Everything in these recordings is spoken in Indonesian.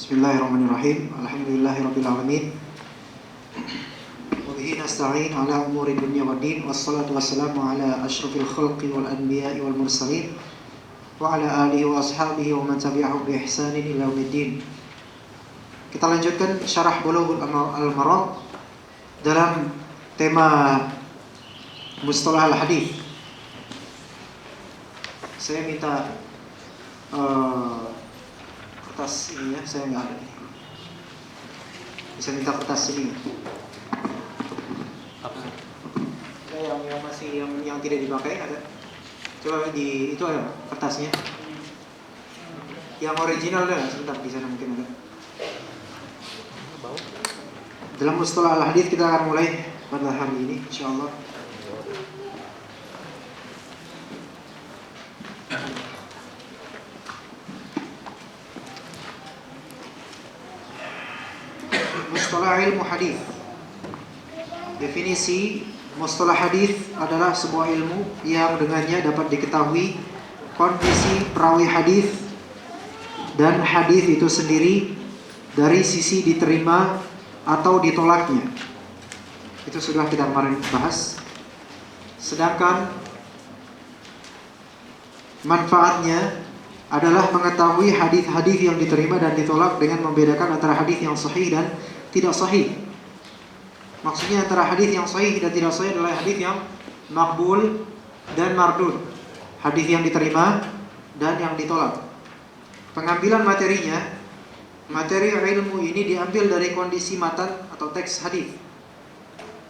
Bismillahirrahmanirrahim. Alhamdulillahirabbil alamin. Wa bihi nasta'in ala umuri dunya waddin. Wassalatu wassalamu ala asyrafil khalqi wal anbiya'i wal mursalin wa ala alihi wa ashabihi wa man tabi'ahum bi ihsanin ila yaumiddin. Kita lanjutkan syarah Bulughul Maram dalam tema mustalah al-hadis. Saya minta kertas ini ya, saya nggak ada nih. Bisa minta kertas ini. Apa? Yang masih yang tidak dipakai ada. Coba di itu ada kertasnya. Yang original ada, sebentar di sana mungkin ada. Dalam mustalah al-hadis kita akan mulai pada hari ini, insyaallah. Mustalah ilmu hadis. Definisi mustalah hadis adalah sebuah ilmu yang dengannya dapat diketahui kondisi perawi hadis dan hadis itu sendiri dari sisi diterima atau ditolaknya. Itu sudah kita kemarin bahas. Sedangkan manfaatnya adalah mengetahui hadis-hadis yang diterima dan ditolak dengan membedakan antara hadis yang sahih dan tidak sahih. Maksudnya antara hadis yang sahih dan tidak sahih adalah hadis yang maqbul dan mardud, hadis yang diterima dan yang ditolak. Pengambilan materinya, materi ilmu ini diambil dari kondisi matan atau teks hadis.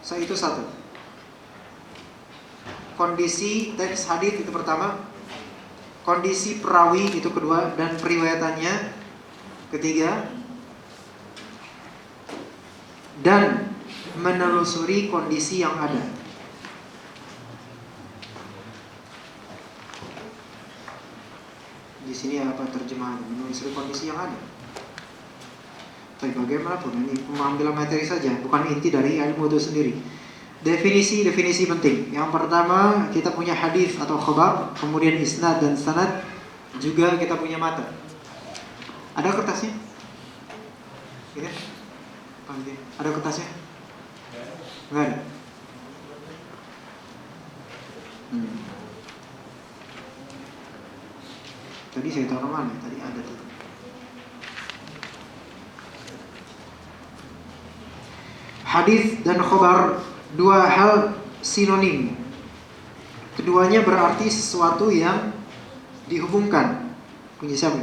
Itu satu. Kondisi teks hadis itu pertama, kondisi perawi itu kedua, dan periwayatannya ketiga, dan menelusuri kondisi yang ada. Di sini apa terjemahan? Menelusuri kondisi yang ada. Tapi bagaimanapun ini pengambilan materi saja, bukan inti dari ilmu itu sendiri. Definisi penting. Yang pertama, kita punya hadis atau khabar, kemudian isnad dan sanad, juga kita punya matan. Ada kertasnya? Ini? Ada kertasnya? Enggak ada. Tadi saya taruh mana? Tadi ada tuh. Hadis dan khabar, dua hal sinonim. Keduanya berarti sesuatu yang dihubungkan. Punya siapa?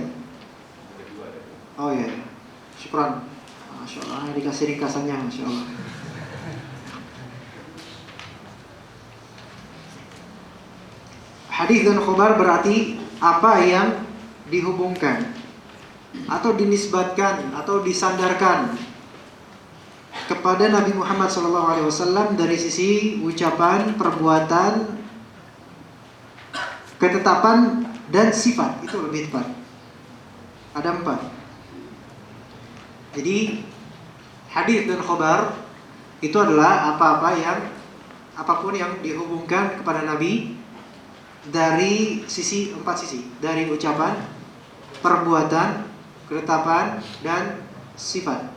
Oh ya, syukran. Masya Allah, dikasih ringkasannya, Masya Allah. Hadis dan khabar berarti apa yang dihubungkan atau dinisbatkan atau disandarkan kepada Nabi Muhammad SAW dari sisi ucapan, perbuatan, ketetapan, dan sifat. Itu lebih tepat. Ada 4. Jadi hadis dan khabar itu adalah apapun yang dihubungkan kepada Nabi dari 4 sisi, dari ucapan, perbuatan, ketetapan, dan sifat.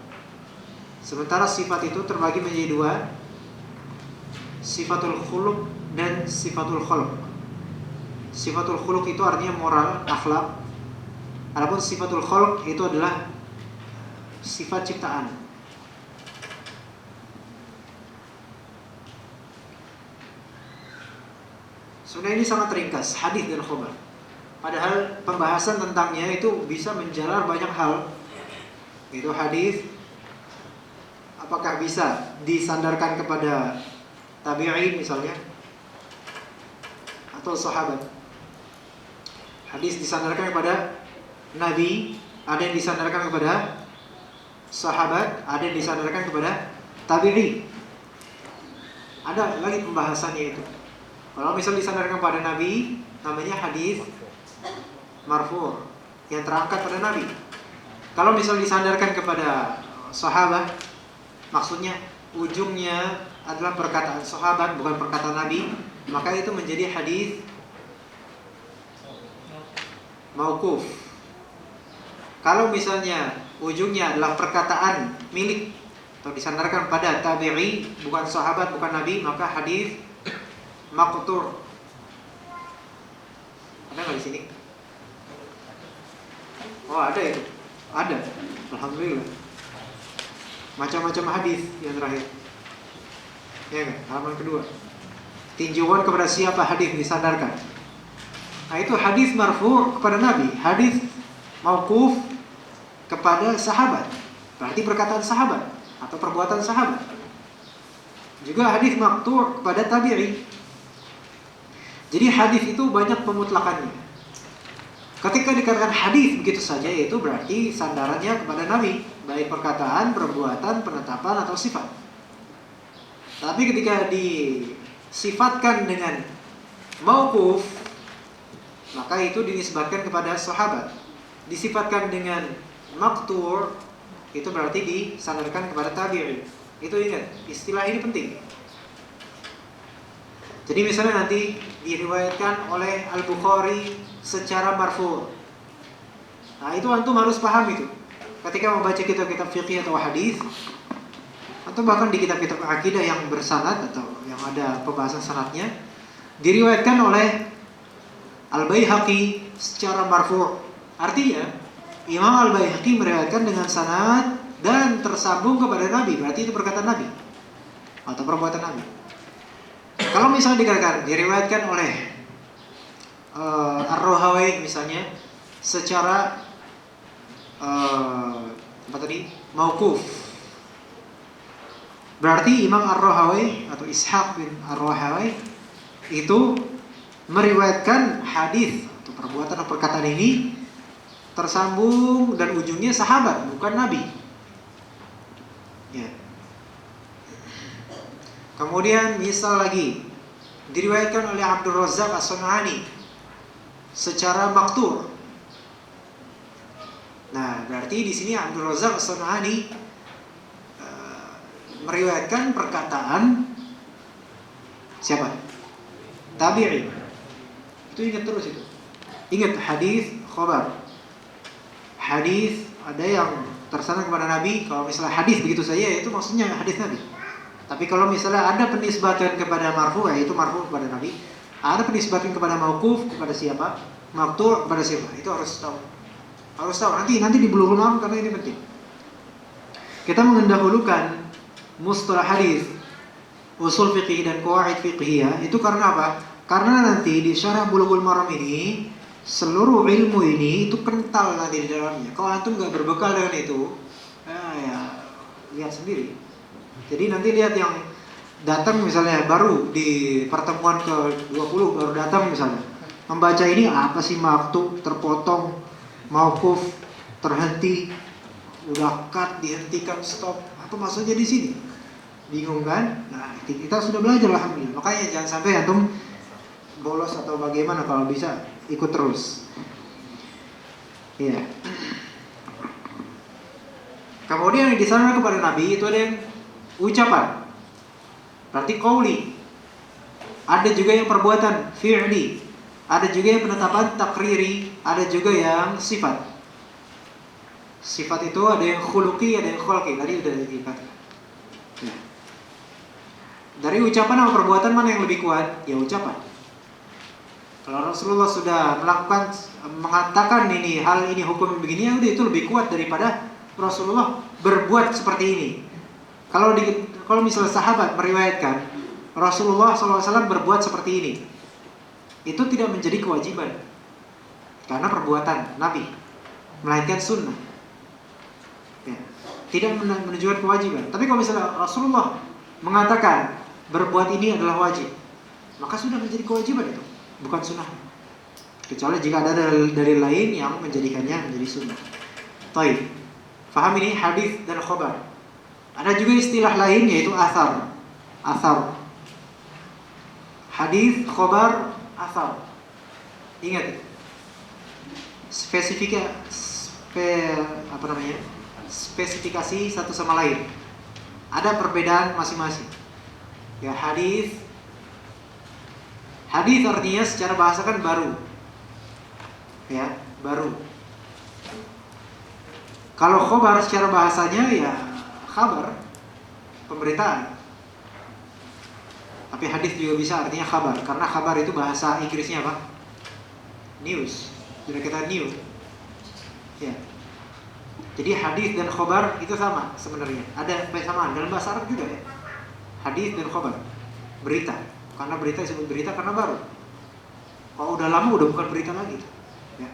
Sementara sifat itu terbagi menjadi 2, sifatul khuluq dan sifatul khalq. Sifatul khuluq itu artinya moral, akhlak. Adapun sifatul khalq itu adalah sifat ciptaan. Sebenarnya ini sangat ringkas, hadis dan khabar. Padahal pembahasan tentangnya itu bisa menjalar banyak hal. Itu hadis, apakah bisa disandarkan kepada tabi'in misalnya, atau sahabat. Hadis disandarkan kepada Nabi, ada yang disandarkan kepada sahabat, ada yang disandarkan kepada tabi'in. Ada lagi pembahasannya itu. Kalau misal disandarkan pada Nabi, namanya hadis marfu', yang terangkat pada Nabi. Kalau misal disandarkan kepada sahabat, maksudnya ujungnya adalah perkataan sahabat, bukan perkataan Nabi, maka itu menjadi hadis mauquf. Kalau misalnya ujungnya adalah perkataan milik atau disandarkan pada tabi'i, bukan sahabat, bukan nabi, maka hadis maqtu'. Ada nggak di sini? Oh, ada itu. Ada. Alhamdulillah. Macam-macam hadis yang terakhir. Ya kan? Halaman kedua. Tinjauan kepada siapa hadis disandarkan. Nah, itu hadis marfu' kepada Nabi, hadis mauquf kepada sahabat. Berarti perkataan sahabat atau perbuatan sahabat. Juga hadis maqtu' kepada tabi'i. Jadi hadis itu banyak pemutlakannya. Ketika dikatakan hadis begitu saja, itu berarti sandarannya kepada Nabi, baik perkataan, perbuatan, penetapan atau sifat. Tapi ketika disifatkan dengan mauquf, maka itu dinisbatkan kepada sahabat. Disifatkan dengan maqtu', itu berarti disandarkan kepada tabi'i. Itu ingat, istilah ini penting. Jadi misalnya nanti diriwayatkan oleh Al-Bukhari secara marfu'. Nah, itu antum harus paham itu. Ketika membaca kitab-kitab fiqih atau hadis, atau bahkan di kitab-kitab akidah yang bersanad atau yang ada pembahasan sanadnya, diriwayatkan oleh Al-Baihaqi secara marfu'. Artinya Imam Al-Baihaqi meriwayatkan dengan sanad dan tersambung kepada Nabi, berarti itu perkataan Nabi atau perbuatan Nabi. Kalau misalnya dikatakan diriwayatkan oleh Ar-Rahawai misalnya secara mauquf, berarti Imam Ar-Rahawai atau Ishaq bin Ar-Rahawai itu meriwayatkan hadis atau perbuatan atau perkataan ini tersambung dan ujungnya sahabat, bukan Nabi. Ya. Kemudian misal lagi diriwayatkan oleh Abdul Razzaq As-Sun'ani secara maqtu'. Nah, berarti di sini Abdul Razzaq As-Sun'ani meriwayatkan perkataan siapa? Tabi'i. Itu ingat terus itu. Ingat hadis khabar. Hadis ada yang tersanad kepada Nabi. Kalau misalnya hadis begitu saja, itu maksudnya hadis Nabi. Tapi kalau misalnya ada penisbatan kepada marfu', itu marfu' kepada Nabi. Ada penisbatan kepada mauquf kepada siapa? Maqtu' kepada siapa? Itu harus tahu. Harus tahu. Nanti di Bulughul Maram, karena ini penting. Kita mendahulukan mustalah hadis, usul fiqih dan qawaid fiqhiyah itu karena apa? Karena nanti di syarah Bulughul Maram ini seluruh ilmu ini itu kental nanti di dalamnya. Kalau antum nggak berbekal dengan itu, ya lihat sendiri. Jadi nanti lihat yang datang misalnya baru di pertemuan ke-20 baru datang misalnya, membaca ini apa sih maqtu', terpotong, mauquf, terhenti, udah cut, dihentikan, stop, apa maksudnya di sini? Bingung kan? Nah, kita sudah belajar alhamdulillah. Makanya jangan sampai antum bolos atau bagaimana, kalau bisa ikut terus. Iya. Kemudian yang disandarkan kepada Nabi itu ada yang ucapan, berarti qauli. Ada juga yang perbuatan, fi'li. Ada juga yang penetapan, takriri. Ada juga yang sifat. Sifat itu ada yang khuluqi, ada yang khalqi. Tadi sudah dikatakan. Ya. Dari ucapan atau perbuatan mana yang lebih kuat? Ya ucapan. Kalau Rasulullah sudah mengatakan ini hal ini hukum begini, ya udah itu lebih kuat daripada Rasulullah berbuat seperti ini. Kalau misalnya sahabat meriwayatkan Rasulullah SAW berbuat seperti ini, itu tidak menjadi kewajiban karena perbuatan Nabi, melainkan sunnah. Ya, tidak menunjukkan kewajiban. Tapi kalau misalnya Rasulullah mengatakan berbuat ini adalah wajib, maka sudah menjadi kewajiban itu, bukan sunnah. Kecuali jika ada dalil lain yang menjadikannya menjadi sunnah. Baik, paham ini hadis dan khabar. Ada juga istilah lain yaitu athar. Athar. Hadis, khabar, athar. Ingat, spesifikasi satu sama lain. Ada perbedaan masing-masing. Ya, hadis artinya secara bahasa kan baru. Ya, baru. Kalau khobar secara bahasanya ya khabar, pemberitaan. Tapi hadis juga bisa artinya khabar, karena khabar itu bahasa Inggrisnya apa? News. Jadi kita new. Ya. Jadi hadis dan khobar itu sama sebenarnya. Ada persamaan dalam bahasa Arab juga ya. Hadis dan khobar, berita. Karena berita disebut berita karena baru. Kalau udah lama udah bukan berita lagi. Ya.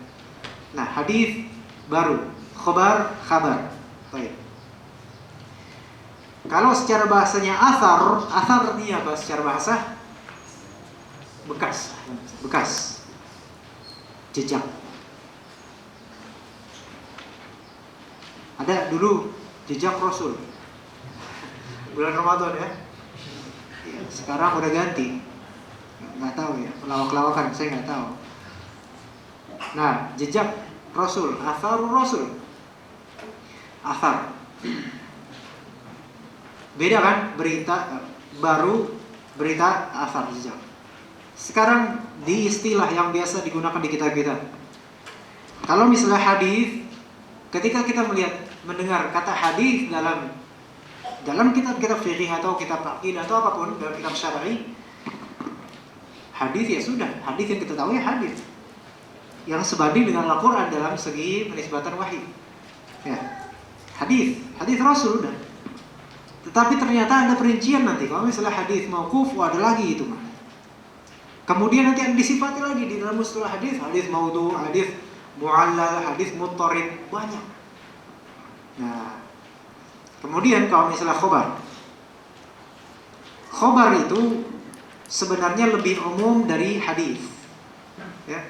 Nah, hadis baru, khobar khabar. Baik. Kalau secara bahasanya athar artinya apa secara bahasa? Bekas, jejak. Ada dulu jejak Rasul. Bulan Ramadan ya. Sekarang udah ganti. Nggak tahu ya, pelawak-lawakan saya nggak tahu. Nah, jejak Rasul, atharul Rasul. Athar. Beda kan? Berita baru, berita athar jejak. Sekarang di istilah yang biasa digunakan di kitab kita. Kalau misalnya hadis, ketika kita mendengar kata hadis dalam kitab-kitab fikih atau kitab aqid atau apapun dalam kitab syar'i, hadis ya sudah, hadis yang kita tahu ya hadis. Yang sebanding dengan Al-Qur'an dalam segi penisbatan wahyu. Ya. Hadis Rasul udah. Tetapi ternyata ada perincian nanti. Kalau misalnya hadis mauquf, ada lagi itu mah. Kemudian nanti ada disifati lagi di dalam mustalah hadis maudhu, hadis mu'allal, hadis muttarib, banyak. Nah, kemudian kalau misalnya khobar itu sebenarnya lebih umum dari hadis. Ya.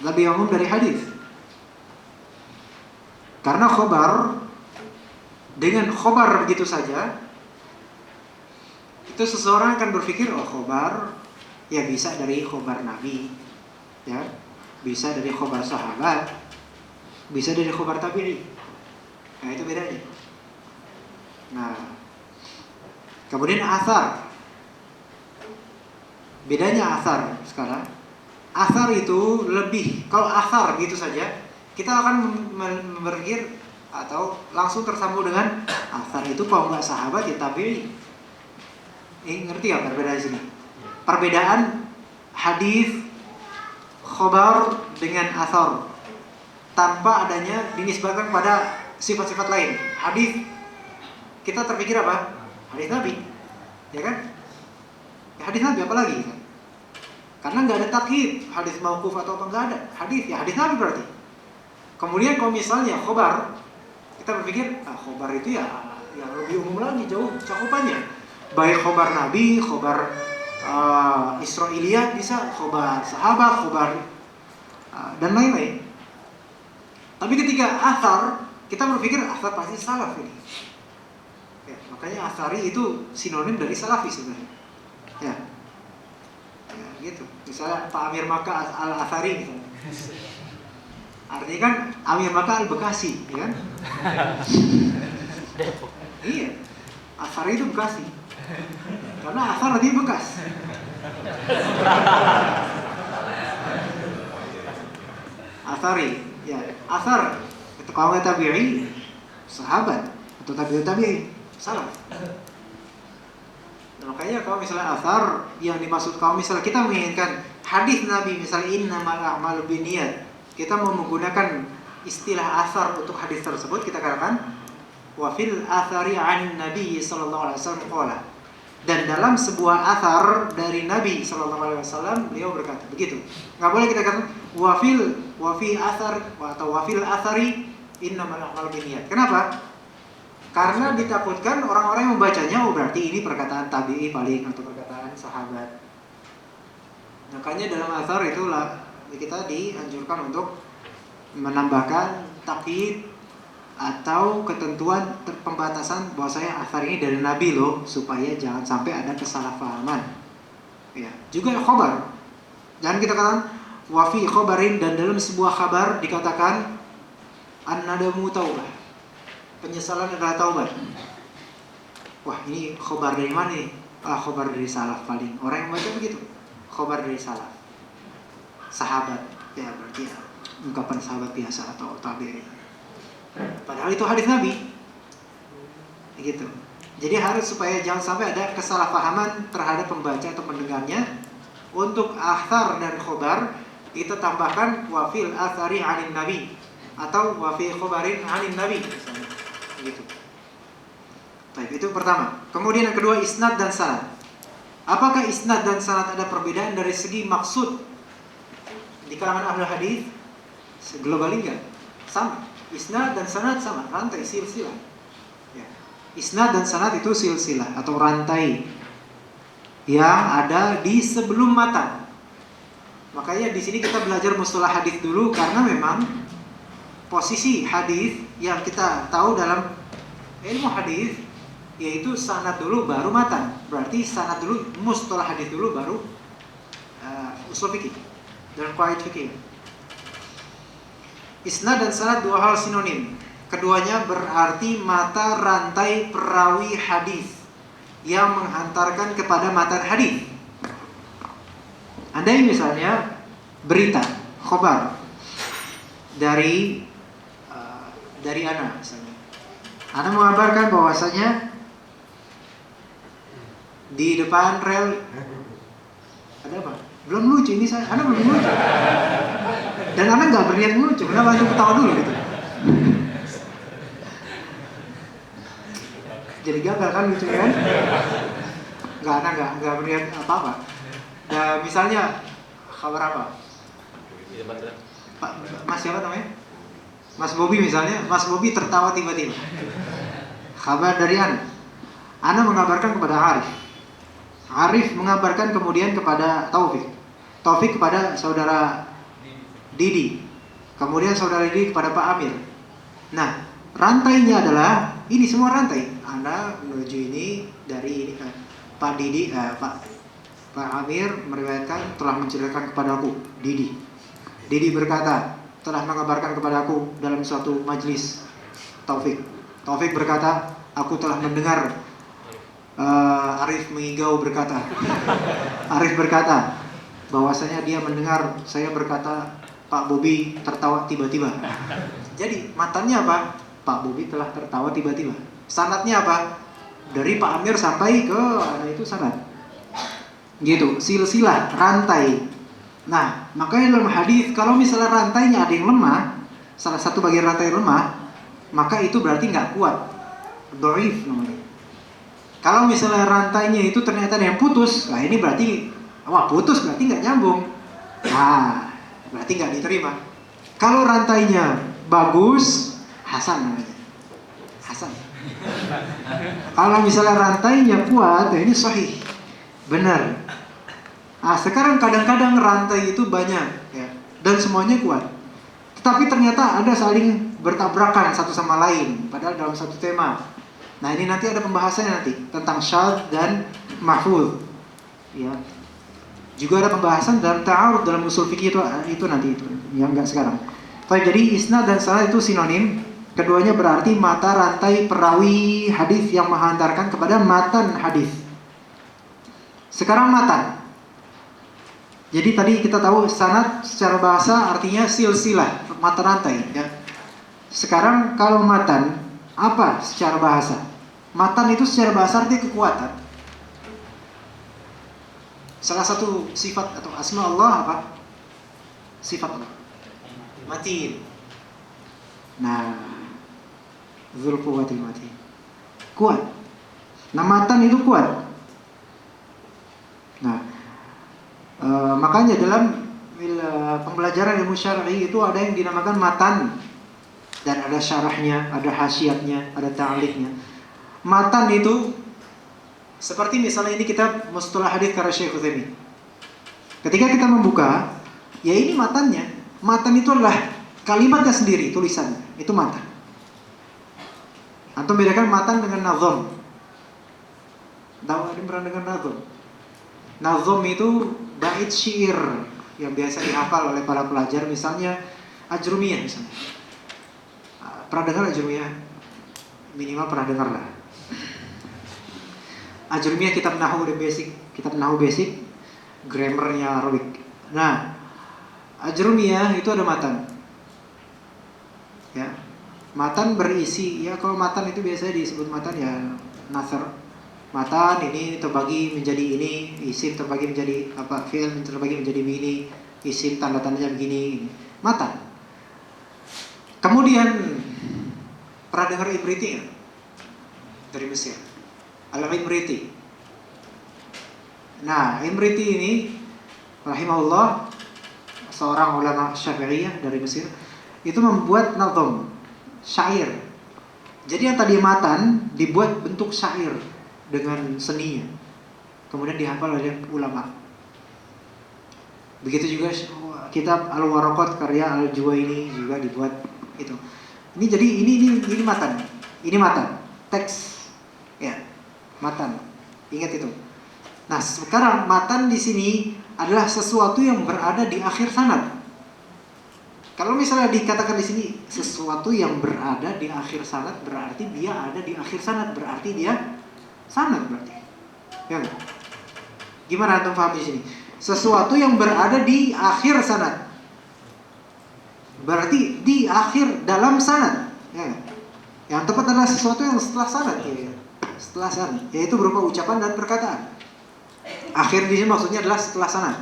Lebih umum dari hadis. Karena dengan khobar begitu saja, itu seseorang akan berpikir, oh khobar ya bisa dari khobar Nabi, ya, bisa dari khobar sahabat, bisa dari khobar tabi'i. Nah itu bedanya. Nah, kemudian athar. Bedanya athar sekarang. Athar itu lebih, kalau athar gitu saja, kita akan berpikir atau langsung tersambung dengan athar itu kalau nggak sahabat ya tabi'i. Ngerti ya perbedaan sini? Perbedaan hadis khobar dengan athar tanpa adanya dinisbatkan pada sifat-sifat lain. Hadis kita terpikir apa? Hadis Nabi, ya kan? Ya, hadis Nabi apa lagi? Kan? Karena nggak ada takyid, hadis mauquf atau apa nggak ada. Hadis ya hadis Nabi berarti. Kemudian kalau misalnya khobar, kita berpikir khobar itu ya yang lebih umum lagi, jauh cakupannya. Baik khobar Nabi, khobar Israiliyat bisa, khobar sahabat, khobar dan lain-lain. Tapi ketika athar, kita berpikir athar pasti salaf ini. Ya, makanya athari itu sinonim dari salafi sebenarnya. Ya, gitu. Misalnya Pak Amir Maka Al-Athari gitu. Artinya kan Amir Maka Al-Bekasi, ya kan? Iya, Athari itu Bekasi. Karena athar artinya bekas. Athari, ya, athar. Kalau nggak tabi'i, sahabat atau tabi'i, salaf. Nah, makanya kalau misalnya athar yang dimaksud, kalau misalnya kita menginginkan hadis Nabi misalnya innamal a'malu binniyat, kita mau menggunakan istilah athar untuk hadis tersebut, kita katakan wa fil athari 'an Nabi sallallahu alaihi wasallam qala. Dan dalam sebuah athar dari Nabi sallallahu alaihi wasallam beliau berkata begitu. Enggak boleh kita katakan wa fi athar atau wa fil athari innamal a'malu binniyat. Kenapa? Karena ditakutkan orang-orang yang membacanya, oh berarti ini perkataan tabi'i paling atau perkataan sahabat. Makanya dalam athar itulah kita dianjurkan untuk menambahkan takyid atau ketentuan pembatasan bahwa saya athar ini dari Nabi loh, supaya jangan sampai ada kesalahpahaman. Ya, juga khobar. Jangan kita katakan wa fi khobarin, dan dalam sebuah kabar dikatakan an-nadamu taubah. Penyesalan adalah taubat. Wah, ini khobar dari mana nih? Khobar dari salaf paling. Orang yang baca begitu. Khobar dari salaf. Sahabat. Ya berarti ya, ungkapan sahabat biasa atau tabi'in. Padahal itu hadis Nabi. Gitu. Jadi harus supaya jangan sampai ada kesalahpahaman terhadap pembaca atau pendengarnya. Untuk athar dan khobar kita tambahkan wafil athari anin nabi atau wafil khobarin anin nabi misalnya. Gitu. Baik, itu pertama. Kemudian yang kedua, isnad dan sanad. Apakah isnad dan sanad ada perbedaan dari segi maksud di kalangan ahli hadis? Global enggak? Sama. Isnad dan sanad sama, rantai silsilah. Ya. Isnad dan sanad itu silsilah atau rantai yang ada di sebelum matan. Makanya di sini kita belajar mustalah hadis dulu karena memang posisi hadis yang kita tahu dalam ilmu hadis yaitu sanad dulu baru matan. Berarti sanad dulu, mustalah hadis dulu baru usul fikih dan qawaid fikih. Isnad dan sanad dua hal sinonim. Keduanya berarti mata rantai perawi hadis yang menghantarkan kepada matan hadis. Andai misalnya berita, khobar dari Ana misalnya. Ana mengabarkan bahwasanya di depan rel ada apa? Belum lucu ini saya, Ana belum lucu. Dan Ana nggak berniat lucu, kenapa antum ketawa dulu gitu? Jadi gagal kan lucu kan? Nggak berniat apa-apa. Nah, misalnya kabar apa? Pak Mas siapa namanya? Mas Bobi misalnya, Mas Bobi tertawa tiba-tiba. Kabar dari Ana. Ana mengabarkan kepada Arif. Arif mengabarkan kemudian kepada Taufik. Taufik kepada saudara Didi. Kemudian saudara Didi kepada Pak Amir. Nah, rantainya adalah ini semua rantai. Anda menuju ini dari ini Pak Didi, Pak Amir meriwayatkan telah menceritakan kepadaku Didi. Didi berkata telah mengabarkan kepadaku dalam suatu majlis Taufik. Taufik berkata aku telah mendengar Arif mengigau berkata. Arif berkata bahwasanya dia mendengar saya berkata Pak Bobi tertawa tiba-tiba. Jadi matanya apa? Pak Bobi telah tertawa tiba-tiba. Sanadnya apa? Dari Pak Amir sampai ke itu sanad. Gitu, silsilah, rantai. Nah, makanya dalam hadis kalau misalnya rantainya ada yang lemah, salah satu bagian rantai lemah, maka itu berarti nggak kuat, dhaif namanya. Kalau misalnya rantainya itu ternyata ada yang putus, nah ini berarti putus berarti nggak nyambung. Nah, berarti nggak diterima. Kalau rantainya bagus, hasan namanya. Hasan. Kalau misalnya rantainya kuat, ini sahih. Benar. Nah, sekarang kadang-kadang rantai itu banyak ya, dan semuanya kuat. Tetapi ternyata ada saling bertabrakan satu sama lain padahal dalam satu tema. Nah, ini nanti ada pembahasannya nanti tentang syadz dan mahfuz. Ya. Juga ada pembahasan dalam ta'arud dalam usul fikih itu nanti itu yang enggak sekarang. Jadi isnad dan sanad itu sinonim. Keduanya berarti mata rantai perawi hadis yang menghantarkan kepada matan hadis. Sekarang matan. Jadi tadi kita tahu sanad secara bahasa artinya silsilah, mata rantai ya. Sekarang kalau matan apa secara bahasa? Matan itu secara bahasa artinya kekuatan. Salah satu sifat atau asma Allah apa? Sifat Allah. Matin. Nah, Dzul Quwwatil Matin. Kuat. Nah, matan itu kuat. Nah, makanya dalam pembelajaran ilmu syar'i itu ada yang dinamakan matan dan ada syarahnya, ada hasyiatnya, ada ta'liqnya. Matan itu seperti misalnya ini kitab Mustalah Hadits karya Syekh Utsaimin. Ketika kita membuka, ya ini matannya. Matan itu adalah kalimatnya sendiri, tulisannya. Itu matan. Antum bedakan matan dengan nazom. Tahu ada yang pernah dengar nazom? Nazom itu bait syair yang biasa dihafal oleh para pelajar, misalnya Ajrumiyah misalnya. Pernah dengar Ajrumiyah? Minimal pernah dengar lah. Ajrumiyah kitab nahwu basic, grammarnya Arabik. Nah, Ajrumiyah itu ada matan. Ya. Matan berisi, ya kalau matan itu biasanya disebut matan ya nasr. Matan ini terbagi menjadi ini, isim terbagi menjadi apa, fi'il terbagi menjadi ini, isim tanda-tandanya begini. Matan. Kemudian pernah dengar Ibriti ya? Dari Mesir. Al-Ibriti. Nah, Ibriti ini rahimahullah, seorang ulama Syafi'iyah dari Mesir, itu membuat nazm, syair. Jadi yang tadi matan dibuat bentuk syair dengan seninya, kemudian dihafal oleh ulama. Begitu juga kitab Al-Waraqat karya Al-Juwaini juga dibuat itu. Ini jadi ini matan. Ini matan. Teks ya. Matan. Ingat itu. Nah, sekarang matan di sini adalah sesuatu yang berada di akhir sanad. Kalau misalnya dikatakan di sini sesuatu yang berada di akhir sanad, berarti dia ada di akhir sanad, berarti dia sanad berarti. Ya. Gimana antum paham di sini? Sesuatu yang berada di akhir sanad. Berarti di akhir dalam sanad. Ya. Yang tepat adalah sesuatu yang setelah sanad, ya. Setelah sanad, yaitu berupa ucapan dan perkataan. Akhir di sini maksudnya adalah setelah sanad.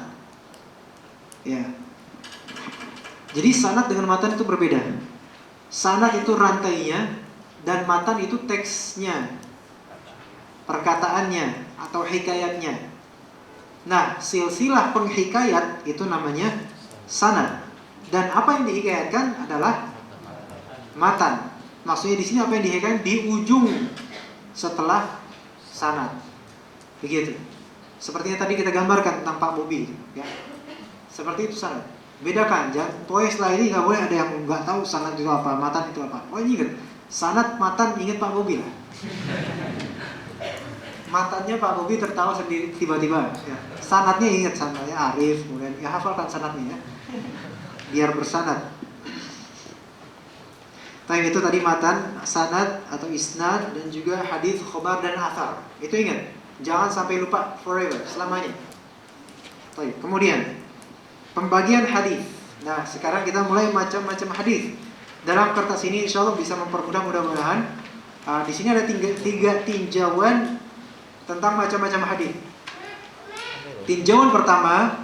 Ya. Jadi sanad dengan matan itu berbeda. Sanad itu rantainya dan matan itu teksnya, perkataannya atau hikayatnya. Nah, silsilah penghikayat itu namanya sanad. Dan apa yang dihikayatkan adalah matan. Maksudnya di sini apa yang dihikayatkan di ujung setelah sanad. Begitu. Sepertinya tadi kita gambarkan tentang Pak Bobi, ya. Seperti itu sanad. Bedakan, jangan. Pokoknya setelah ini nggak boleh ada yang nggak tahu sanad itu apa, matan itu apa. Oh ini ingat, sanad matan ingat Pak Bobi lah. Matannya Pak Bobi tertawa sendiri tiba-tiba. Ya. Sanadnya ingat, sanadnya Arif, kemudian ya hafalkan sanadnya ya. Biar bersanad. Tapi itu tadi matan, sanad atau isnad dan juga hadis, khobar dan athar. Itu ingat, jangan sampai lupa forever, selamanya. Baik, kemudian pembagian hadis. Nah, sekarang kita mulai macam-macam hadis. Dalam kertas ini insya Allah bisa mempermudah mudah-mudahan. Di sini ada tiga tinjauan tentang macam-macam hadis. Tinjauan pertama,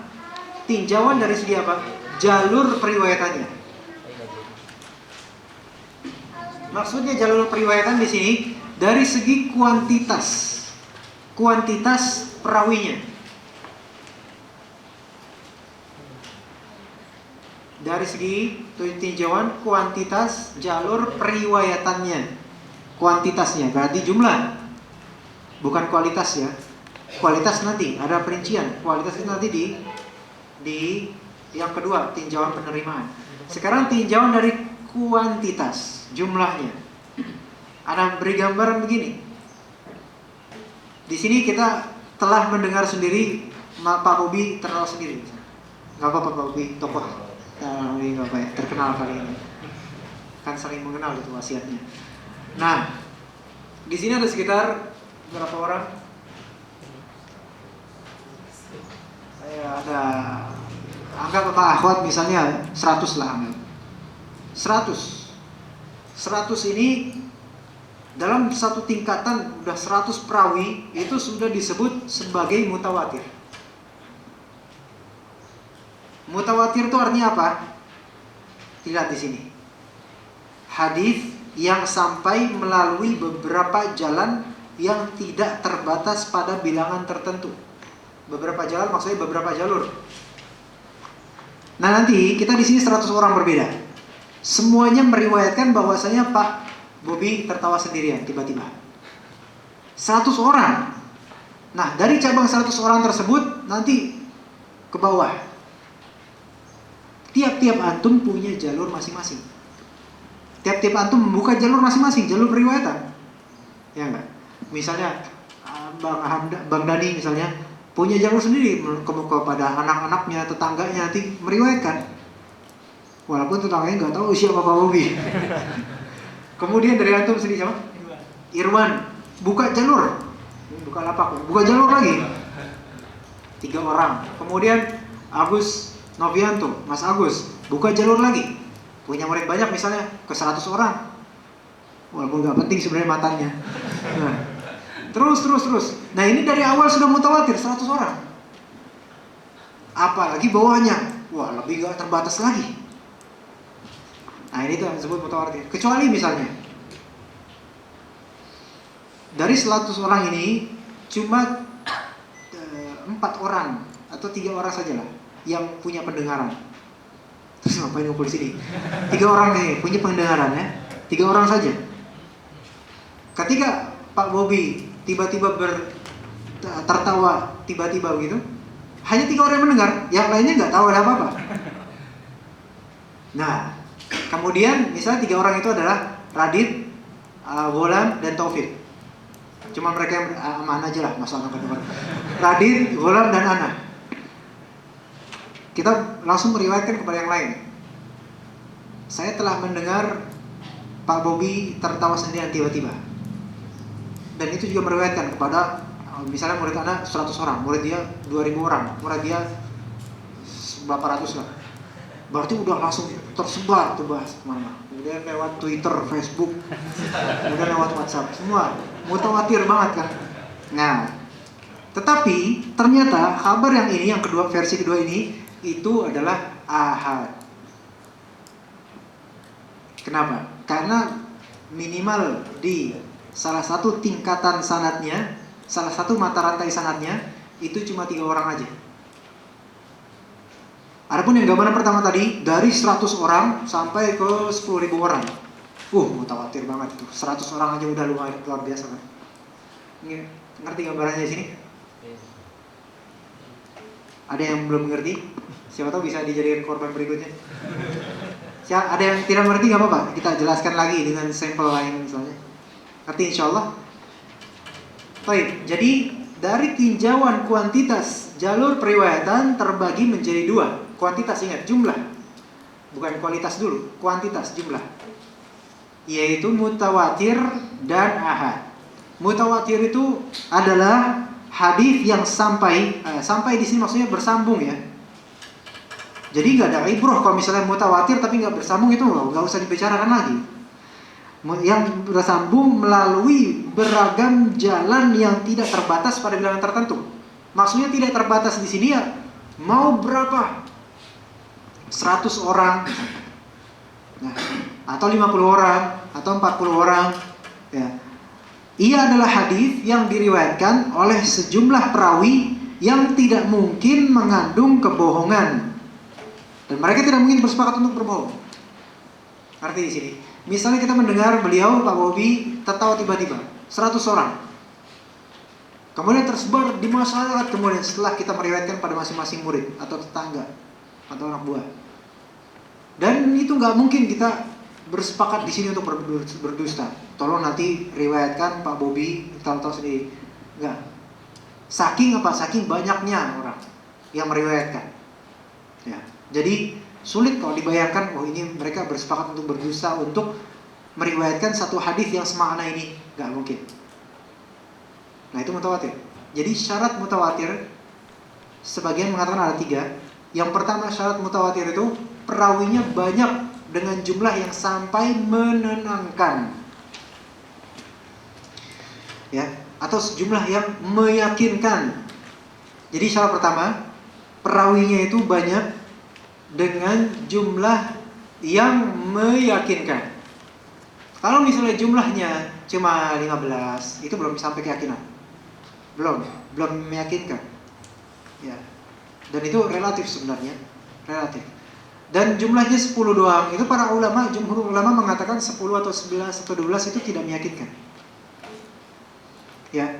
tinjauan dari segi apa? Jalur periwayatannya. Maksudnya jalur periwayatan di sini dari segi kuantitas perawinya. Dari segi tinjauan kuantitas jalur periwayatannya. Kuantitasnya berarti jumlah, bukan kualitas ya. Kualitas nanti ada perincian. Kualitas itu nanti di yang kedua, tinjauan penerimaan. Sekarang tinjauan dari kuantitas, jumlahnya. Ada beri gambaran begini. Di sini kita telah mendengar sendiri Pak Bobi terkenal sendiri. Gak apa-apa Pak Bobi, tokoh ini apa ya, terkenal kali ini. Kan saling mengenal itu wasiatnya. Nah, di sini ada sekitar berapa orang? Saya ada anggap Pak Akhwat misalnya 100 lah anggap. 100 ini dalam satu tingkatan udah 100 perawi itu sudah disebut sebagai mutawatir. Mutawatir itu artinya apa? Lihat di sini. Hadis yang sampai melalui beberapa jalan yang tidak terbatas pada bilangan tertentu. Beberapa jalan maksudnya beberapa jalur. Nah, nanti kita di sini 100 orang berbeda. Semuanya meriwayatkan bahwasanya Pak Bobi tertawa sendirian tiba-tiba. 100 orang. Nah, dari cabang 100 orang tersebut nanti ke bawah. Tiap-tiap antum punya jalur masing-masing. Tiap-tiap antum membuka jalur masing-masing, jalur periwayatan. Ya enggak? Misalnya Bang Dani misalnya punya jalur sendiri kepada anak-anaknya, tetangganya nanti meriwayatkan. Walaupun tetangganya nggak tahu siapa Pak Bobi. Kemudian dari antum sendiri siapa? Irwan. Buka jalur. Buka lapak. Buka jalur lagi. 3 orang. Kemudian Agus Novianto, Mas Agus. Buka jalur lagi. Punya murid banyak misalnya ke 100 orang. walaupun nggak penting sebenarnya matanya. Nah, terus. Nah ini dari awal sudah mutawatir 100 orang. Apalagi bawahnya, wah lebih gak terbatas lagi. Nah ini tuh yang disebut mutawatir. Kecuali misalnya dari 100 orang ini cuma 4 orang atau 3 orang sajalah yang punya pendengaran. Terus ngapain ngumpul di sini? 3 orang nih punya pendengaran ya. 3 orang saja. Ketika Pak Bobi tiba-tiba tertawa tiba-tiba begitu, hanya 3 orang yang mendengar, yang lainnya nggak tahu ada apa-apa. Nah, kemudian misalnya 3 orang itu adalah Radit, Ghulam, dan Taufik. Cuma mereka yang Ana aja lah, masalah kedua. Radit, Ghulam, dan Ana. Kita langsung meriwayatkan kepada yang lain. Saya telah mendengar Pak Bobi tertawa sendirian tiba-tiba. Dan itu juga meriwayatkan kepada misalnya murid anak 100 orang, murid dia 2000 orang, murid dia berapa ratus lah. Berarti udah langsung tersebar tuh bahas kemana. Kemudian lewat Twitter, Facebook, kemudian lewat WhatsApp, semua mutawatir banget kan. Nah, tetapi ternyata kabar yang ini, yang kedua, versi kedua ini itu adalah ahad. Kenapa? Karena minimal di salah satu tingkatan sanadnya, salah satu mata rantai sanadnya itu cuma 3 orang aja. Adapun yang gambaran pertama tadi dari 100 orang sampai ke 10.000 orang. Mutawatir banget itu. 100 orang aja udah luar biasa kan. Ngerti gambarannya di sini? Ada yang belum mengerti? Siapa tahu bisa dijadikan korban berikutnya. Ada yang tidak mengerti nggak apa-apa. Kita jelaskan lagi dengan sampel lain misalnya. Ngerti insyaallah. Baik, jadi dari tinjauan kuantitas jalur periwayatan terbagi menjadi 2. Kuantitas, ingat, jumlah. Bukan kualitas dulu, kuantitas, jumlah. Yaitu mutawatir dan ahad. Mutawatir itu adalah hadis yang sampai di sini maksudnya bersambung ya. Jadi nggak ada ibrah kalau misalnya mutawatir tapi nggak bersambung, itu nggak usah dibicarakan lagi. Yang bersambung melalui beragam jalan yang tidak terbatas pada bilangan tertentu. Maksudnya tidak terbatas di sini ya mau berapa? 100 orang, nah, atau 50 orang, atau 40 orang ya. Ia adalah hadis yang diriwayatkan oleh sejumlah perawi yang tidak mungkin mengandung kebohongan. Dan mereka tidak mungkin bersepakat untuk berbohong. Arti di sini, misalnya kita mendengar beliau Pak Bobi tertawa tiba-tiba, 100 orang. Kemudian tersebar di masyarakat, kemudian setelah kita meriwayatkan pada masing-masing murid atau tetangga atau anak buah. Dan itu nggak mungkin kita bersepakat di sini untuk berdusta. Tolong nanti riwayatkan Pak Bobi, tahu sendiri. Enggak. Saking apa? Saking banyaknya orang yang meriwayatkan. Ya. Jadi sulit kalau dibayangkan, ini mereka bersepakat untuk berdusta untuk meriwayatkan satu hadis yang semakna ini, nggak mungkin. Nah itu mutawatir. Jadi syarat mutawatir sebagian mengatakan ada 3. Yang pertama syarat mutawatir itu perawinya banyak dengan jumlah yang sampai menenangkan, ya, atau jumlah yang meyakinkan. Jadi syarat pertama perawinya itu banyak dengan jumlah yang meyakinkan. Kalau misalnya jumlahnya cuma 15, itu belum sampai keyakinan. Belum meyakinkan. Ya. Dan itu relatif sebenarnya, relatif. Dan jumlahnya 10 doang, itu para ulama, jumhur ulama mengatakan 10 atau 11 atau 12 itu tidak meyakinkan. Ya.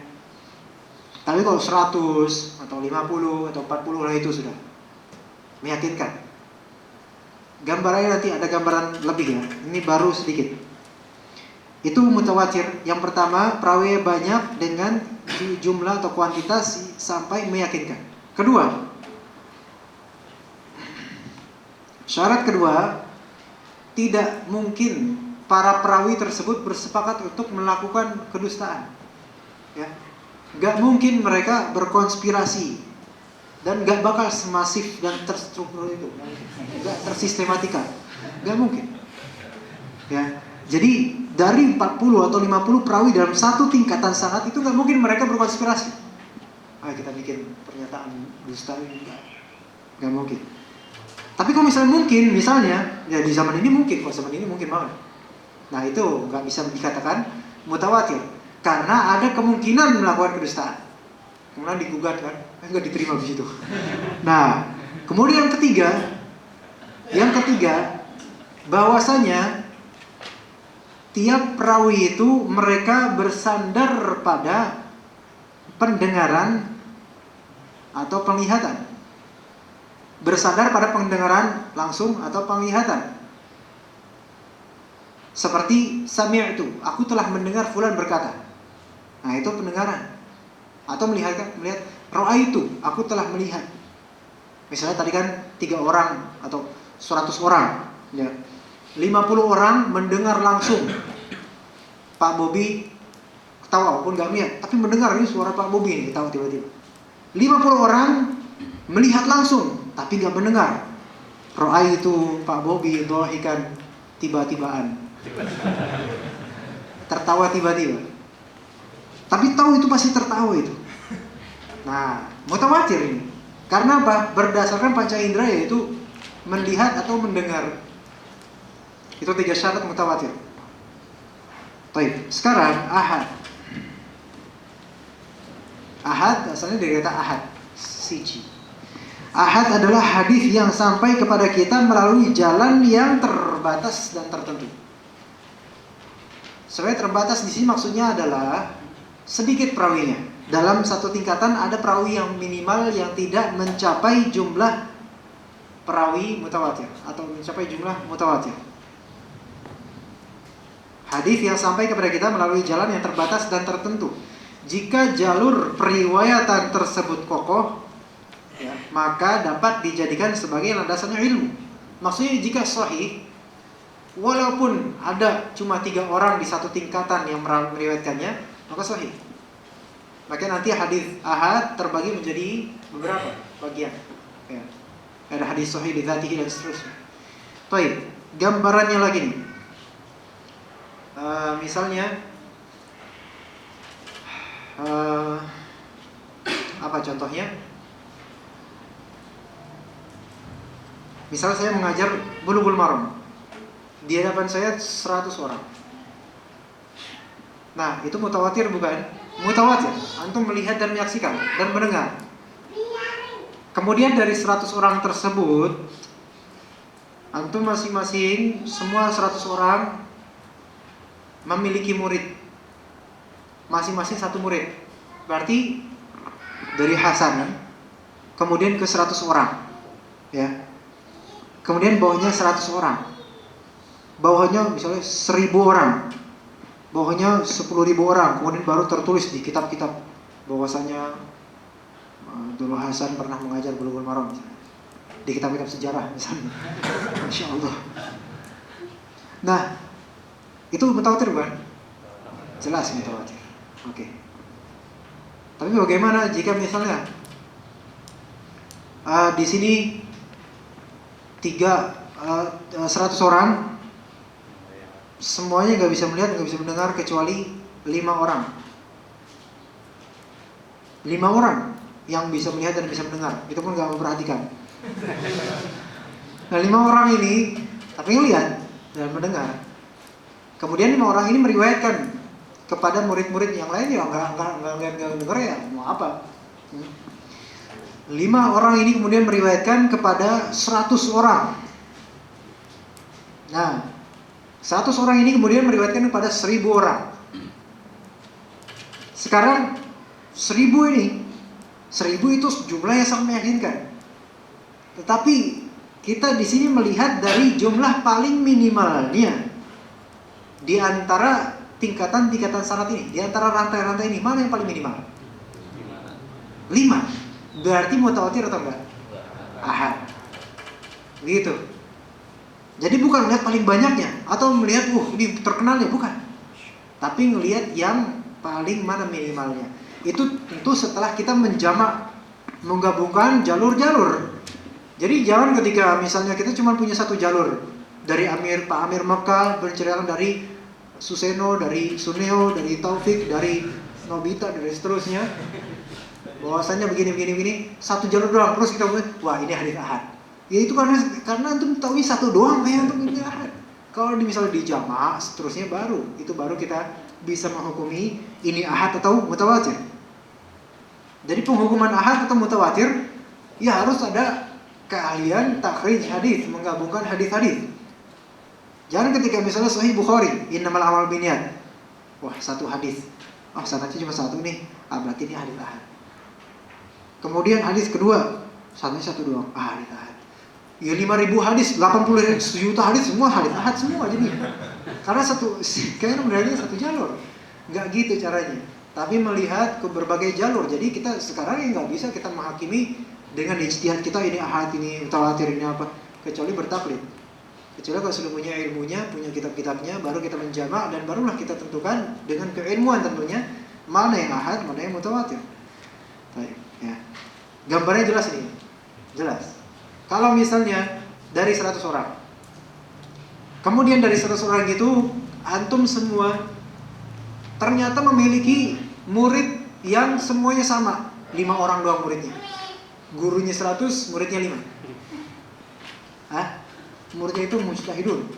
Tapi kalau 100 atau 50 atau 40 lah itu sudah meyakinkan. Gambarannya nanti ada gambaran lebih ya. Ini baru sedikit. Itu mutawatir. Yang pertama, perawi banyak dengan jumlah atau kuantitas sampai meyakinkan. Kedua, syarat kedua, tidak mungkin para perawi tersebut bersepakat untuk melakukan kedustaan. Ya. Gak mungkin mereka berkonspirasi dan gak bakal semasif dan terstruktur itu, gak tersistematika, gak mungkin. Ya. Jadi dari 40 atau 50 perawi dalam satu tingkatan sanad itu nggak mungkin mereka berkonspirasi. Kita bikin pernyataan dusta ini, nggak mungkin. Tapi kalau misalnya mungkin, misalnya ya di zaman ini mungkin, kalau zaman ini mungkin banget. Nah itu nggak bisa dikatakan mutawatir karena ada kemungkinan melakukan kedustaan. Kemudian digugat kan, nggak diterima di situ. Nah kemudian yang ketiga bahwasanya tiap perawi itu mereka bersandar pada pendengaran atau penglihatan. Bersandar pada pendengaran langsung atau penglihatan. Seperti sami'tu, aku telah mendengar fulan berkata. Nah, itu pendengaran. Atau melihat ra'aitu, aku telah melihat. Misalnya tadi kan 3 orang atau 100 orang, ya. 50 orang mendengar langsung Pak Bobi ketawa walaupun gak melihat, tapi mendengar ini suara Pak Bobi ini ketawa tiba-tiba. 50 orang melihat langsung tapi gak mendengar. Ro'ai itu Pak Bobi dhahikan tiba-tibaan. Tertawa tiba-tiba. Tapi tahu itu pasti tertawa itu. Nah, mutawatir ini. Karena apa? Berdasarkan panca indera yaitu melihat atau mendengar. Itu 3 syarat mutawatir. Baik, sekarang ahad. Ahad asalnya dari kata ahad, siji. Ahad adalah hadis yang sampai kepada kita melalui jalan yang terbatas dan tertentu. Sebenarnya terbatas di sini maksudnya adalah sedikit perawinya. Dalam satu tingkatan ada perawi yang minimal yang tidak mencapai jumlah perawi mutawatir atau mencapai jumlah mutawatir. Hadis yang sampai kepada kita melalui jalan yang terbatas dan tertentu. Jika jalur periwayatan tersebut kokoh, ya, maka dapat dijadikan sebagai landasannya ilmu. Maksudnya jika sahih, walaupun ada cuma 3 orang di satu tingkatan yang meriwayatkannya, maka sahih. Maka nanti hadis ahad terbagi menjadi beberapa bagian. Ya. Ada hadis sahih bi dzatihi dan seterusnya. Baik, gambarannya lagi nih. Misalnya apa contohnya? Misal saya mengajar Bulughul Maram. Di hadapan saya 100 orang. Nah, itu mutawatir bukan? Mutawatir. Antum melihat dan menyaksikan dan mendengar. Kemudian dari 100 orang tersebut, antum masing-masing semua 100 orang memiliki murid. Masing-masing 1 murid. Berarti dari Hasan kemudian ke 100 orang. Ya. Kemudian bawahnya 100 orang. Bawahnya misalnya 1000 orang. Bawahnya 10.000 orang. Kemudian baru tertulis di kitab-kitab bahwasanya dulu Hasan pernah mengajar Bulughul Maram misalnya. Di kitab-kitab sejarah misalnya. Masya Allah. Nah, itu mutawatir bukan? Jelas mutawatir. Oke. Tapi bagaimana jika misalnya di sini 100 orang semuanya nggak bisa melihat, nggak bisa mendengar kecuali 5 orang. 5 orang yang bisa melihat dan bisa mendengar, itu pun nggak memperhatikan. Nah 5 orang ini tapi ngelihat dan mendengar. Kemudian 5 orang ini meriwayatkan kepada murid-murid yang lain ya nggak dengar ya mau apa? 5 orang ini kemudian meriwayatkan kepada 100 orang. Nah, 100 orang ini kemudian meriwayatkan kepada 1000 orang. Sekarang 1000 ini, 1000 itu jumlah yang sangat meyakinkan. Tetapi kita di sini melihat dari jumlah paling minimalnya di antara tingkatan-tingkatan sanad ini, di antara rantai-rantai ini, mana yang paling minimal? 5. Berarti mutawatir atau enggak? Ahad. Gitu. Jadi bukan melihat paling banyaknya atau melihat ini terkenalnya, bukan. Tapi melihat yang paling mana minimalnya. Itu tentu setelah kita menggabungkan jalur-jalur. Jadi jangan ketika misalnya kita cuma punya 1 jalur dari Pak Amir Mekah bercerita dari Suseno, dari Suneo, dari Taufik, dari Nobita, dari seterusnya, bahwasanya begini, satu jalur doang, terus kita bilang, wah ini hadis ahad. Ya itu karena antum tahu satu doang kayak untuk ini ahad. Kalau misalnya di jamaah, seterusnya baru kita bisa menghukumi ini ahad atau mutawatir. Jadi penghukuman ahad atau mutawatir, ya harus ada keahlian takhrij hadis, menggabungkan hadis-hadis. Jangan ketika misalnya Sahih Bukhari, innamal a'malu binniyat. Wah, satu hadis. Oh, sanadnya cuma satu nih. Berarti ini hadis ahad. Kemudian hadis kedua, sanadnya satu doang. Hadis ahad. Ya 5.000 hadis, 80 juta hadis semua hadis ahad semua jadi. Karena kayaknya berarti satu jalur. Enggak gitu caranya. Tapi melihat ke berbagai jalur. Jadi kita sekarang nggak bisa kita menghakimi dengan ijtihad kita ini ahad, ini mutawatir, ini apa, kecuali bertaklid. Kecuali kalau sudah punya ilmunya, punya kitab-kitabnya, baru kita menjamak dan barulah kita tentukan dengan keilmuan tentunya mana yang ahad, mana yang mutawatir. Baik, ya. Gambarnya jelas ini. Jelas. Kalau misalnya dari 100 orang. Kemudian dari 100 orang itu antum semua ternyata memiliki murid yang semuanya sama. 5 orang doang muridnya. Gurunya 100, muridnya 5. Muridnya itu mujtahidun.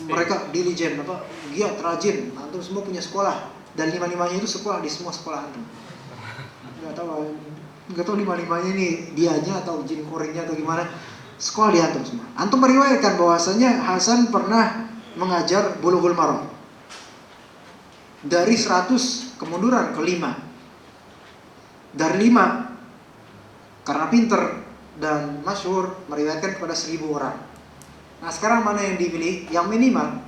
Mereka dilijen, giat, rajin. Antum semua punya sekolah. Dan 5-5-nya itu sekolah di semua sekolah antum. Gak tahu 5-5-nya ini dianya atau jin koringnya atau gimana. Sekolah di antum semua. Antum meriwayatkan bahwasanya Hasan pernah mengajar Bulughul Maram. Dari 100 kemunduran ke 5. Dari 5 karena pinter dan masyhur meriwayatkan kepada 1.000 orang. Nah sekarang mana yang dipilih? Yang minimal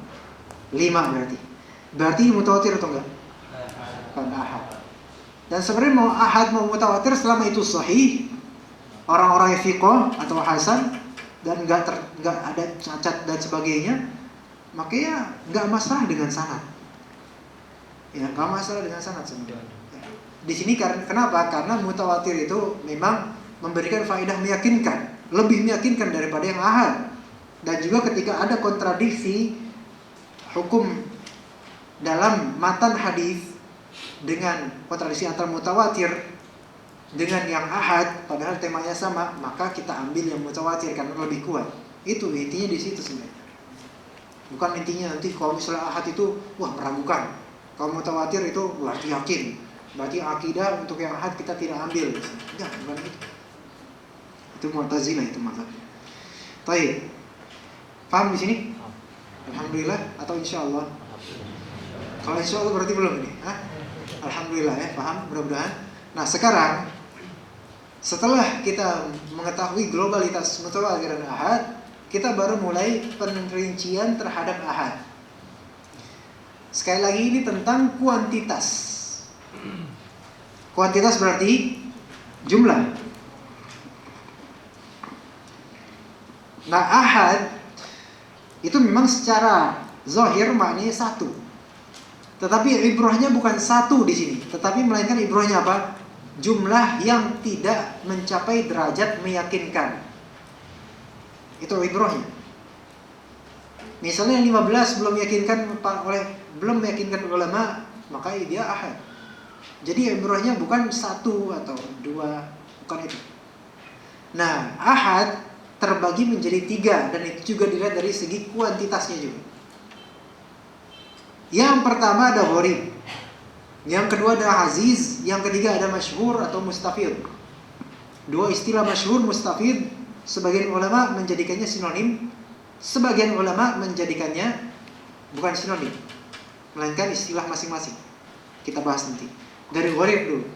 5 berarti. Berarti mutawatir atau enggak? Bukan ahad. Dan sebenarnya mau ahad mau mutawatir selama itu sahih, orang-orang yang thiqah atau hasan dan enggak ada cacat dan sebagainya, makanya enggak masalah dengan sanad. Ya, enggak masalah dengan sanad sebenarnya. Ya. Di sini kenapa? Karena mutawatir itu memang memberikan faedah meyakinkan, lebih meyakinkan daripada yang ahad. Dan juga ketika ada kontradiksi hukum dalam matan hadis dengan kontradiksi antara mutawatir dengan yang ahad, padahal temanya sama, maka kita ambil yang mutawatir karena lebih kuat. Itu intinya di situ sebenarnya. Bukan intinya nanti kalau misalnya ahad itu meragukan. Kalau mutawatir itu berarti yakin. Berarti akidah untuk yang ahad kita tidak ambil. Enggak, bukan itu. Itu Mu'tazilah itu mazhabnya. Baik. Paham di sini? Alhamdulillah atau insyaallah? Kalau insyaallah berarti belum ini. Alhamdulillah ya, paham mudah-mudahan. Nah sekarang setelah kita mengetahui globalitas mutawatir dan ahad, kita baru mulai penrincian terhadap ahad. Sekali lagi ini tentang kuantitas. Kuantitas berarti jumlah. Nah ahad itu memang secara zahir maknanya satu. Tetapi ibrahnya bukan satu di sini, tetapi melainkan ibrahnya apa? Jumlah yang tidak mencapai derajat meyakinkan. Itu ibrahnya. Misalnya yang 15 belum meyakinkan ulama, maka dia ahad. Jadi ibrahnya bukan 1 atau 2, bukan itu. Nah, ahad terbagi menjadi 3 dan itu juga dilihat dari segi kuantitasnya juga. Yang pertama ada gharib, yang kedua ada aziz, yang ketiga ada masyhur atau mustafid. Dua istilah masyhur, mustafid, sebagian ulama menjadikannya sinonim, sebagian ulama menjadikannya bukan sinonim, melainkan istilah masing-masing. Kita bahas nanti. Dari gharib dulu.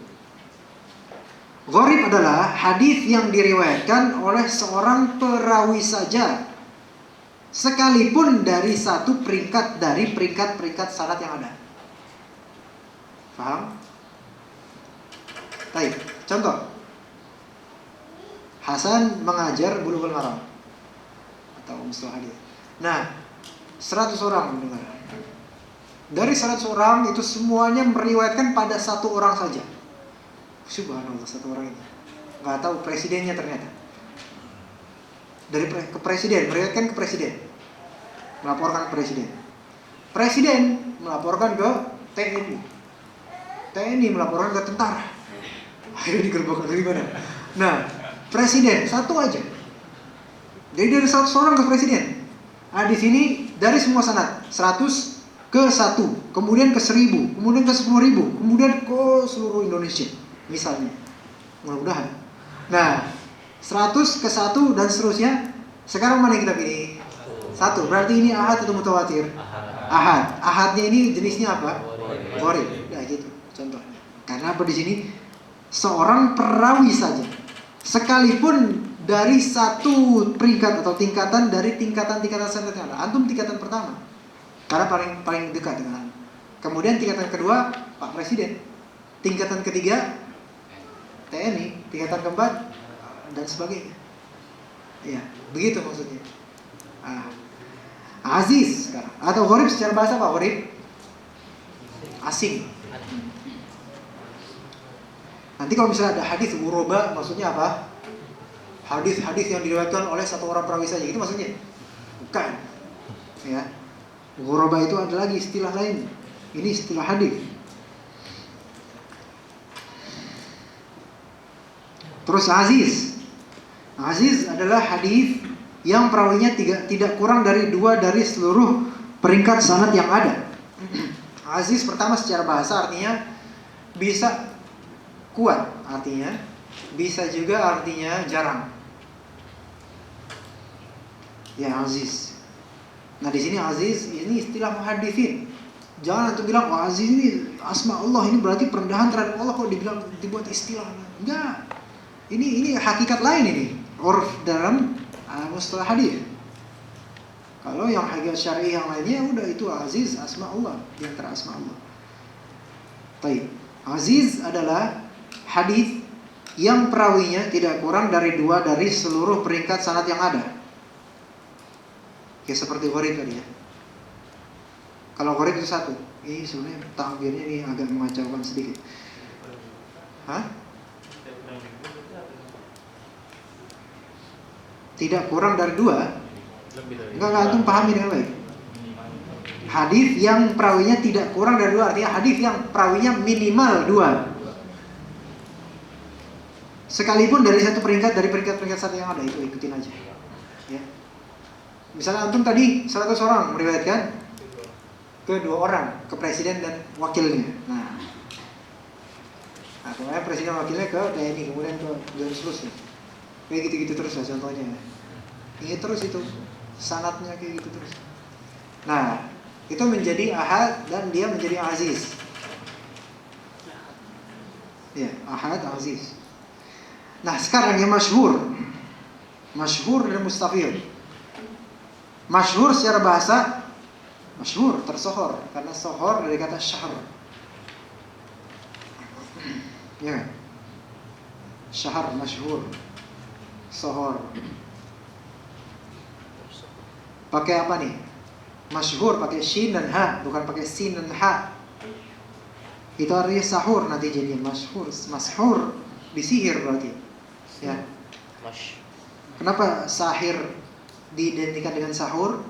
Gharib adalah hadis yang diriwayatkan oleh seorang perawi saja, sekalipun dari satu peringkat dari peringkat-peringkat sanad yang ada. Paham? Baik, contoh. Hasan mengajar Bulughul Maram atau mustalah hadis. Nah, 100 orang mendengar. Dari 100 orang itu semuanya meriwayatkan pada satu orang saja. Subhanallah, satu orang ini. Nggak tahu presidennya ternyata. Dari ke presiden, meriwayatkan ke presiden. Melaporkan ke presiden. Presiden melaporkan ke TNI. TNI melaporkan ke tentara. Akhirnya digerbek dari mana? Nah, presiden satu aja. Jadi dari 100 orang ke presiden. Nah, di sini dari semua sanad 100 ke 1, kemudian ke 1000, kemudian ke 10.000, kemudian ke seluruh Indonesia misalnya. Mudah-mudahan. Nah, 100 ke 1 dan seterusnya. Sekarang mana yang kita pilih? 1. Berarti ini ahad atau mutawatir? Ahad. Ahadnya ini jenisnya apa? Gharib. Nah, gitu contohnya. Karena apa di sini? Seorang perawi saja, sekalipun dari satu peringkat atau tingkatan dari tingkatan-tingkatan selanjutnya. Antum tingkatan pertama, karena paling dekat dengan. Kemudian tingkatan kedua Pak Presiden, tingkatan ketiga TNI, tingkatan keempat dan sebagainya. Ya, begitu maksudnya. Aziz sekarang. Atau gharib secara bahasa apa gharib? Asing. Nanti kalau misalnya ada hadis ghuraba, maksudnya apa? Hadis-hadis yang diriwayatkan oleh satu orang perawi saja, itu maksudnya? Bukan. Ya. Ghuraba itu ada lagi istilah lain. Ini istilah hadis. Terus aziz. Aziz adalah hadis yang perawinya tidak kurang dari 2 dari seluruh peringkat sanad yang ada. Aziz pertama secara bahasa artinya bisa kuat, artinya bisa juga artinya jarang. Ya, aziz. Nah, di sini aziz ini istilah muhaditsin. Jangan antum bilang wah aziz ini asma Allah, ini berarti perendahan terhadap Allah kok dibuat istilah. Enggak. Ini hakikat lain ini. Urf dalam mustalah hadis. Kalau yang hakikat syar'i yang lainnya udah itu aziz asma Allah, di antara asma Allah. Baik. Aziz adalah hadis yang perawinya tidak kurang dari 2 dari seluruh peringkat sanad yang ada. Kayak seperti gharib tadi ya. Kalau gharib itu 1. Ini sebenarnya takbirnya ini agak mengacaukan sedikit. Hah? Tidak kurang dari 2. Enggak antum pahami dengan baik. Hadis yang perawinya tidak kurang dari 2 artinya hadis yang perawinya minimal 2. Sekalipun dari satu peringkat dari peringkat-peringkat satu yang ada, itu ikutin aja. Ya. Misalnya antum tadi 100 orang meriwayatkan ke 2 orang, ke presiden dan wakilnya. Nah, kemudian presiden wakilnya ke TNI, kemudian ke dan seterusnya. Kayak gitu-gitu terus ya contohnya. Ini terus itu sanadnya kayak gitu terus. Nah, itu menjadi ahad dan dia menjadi aziz. Ya, ahad aziz. Nah, sekarang yang masyhur. Masyhur dan mustafid. Masyhur secara bahasa masyhur, tersohor, karena sohor dari kata syahr. Ya. Syahr masyhur. Sohor. Pakai apa nih? Masyhur pakai shin dan ha, bukan pakai sin dan ha. Itu artinya sahur nanti jadinya masyhur. Masyhur disihir berarti. Ya. Kenapa sahir diidentikan dengan sahur?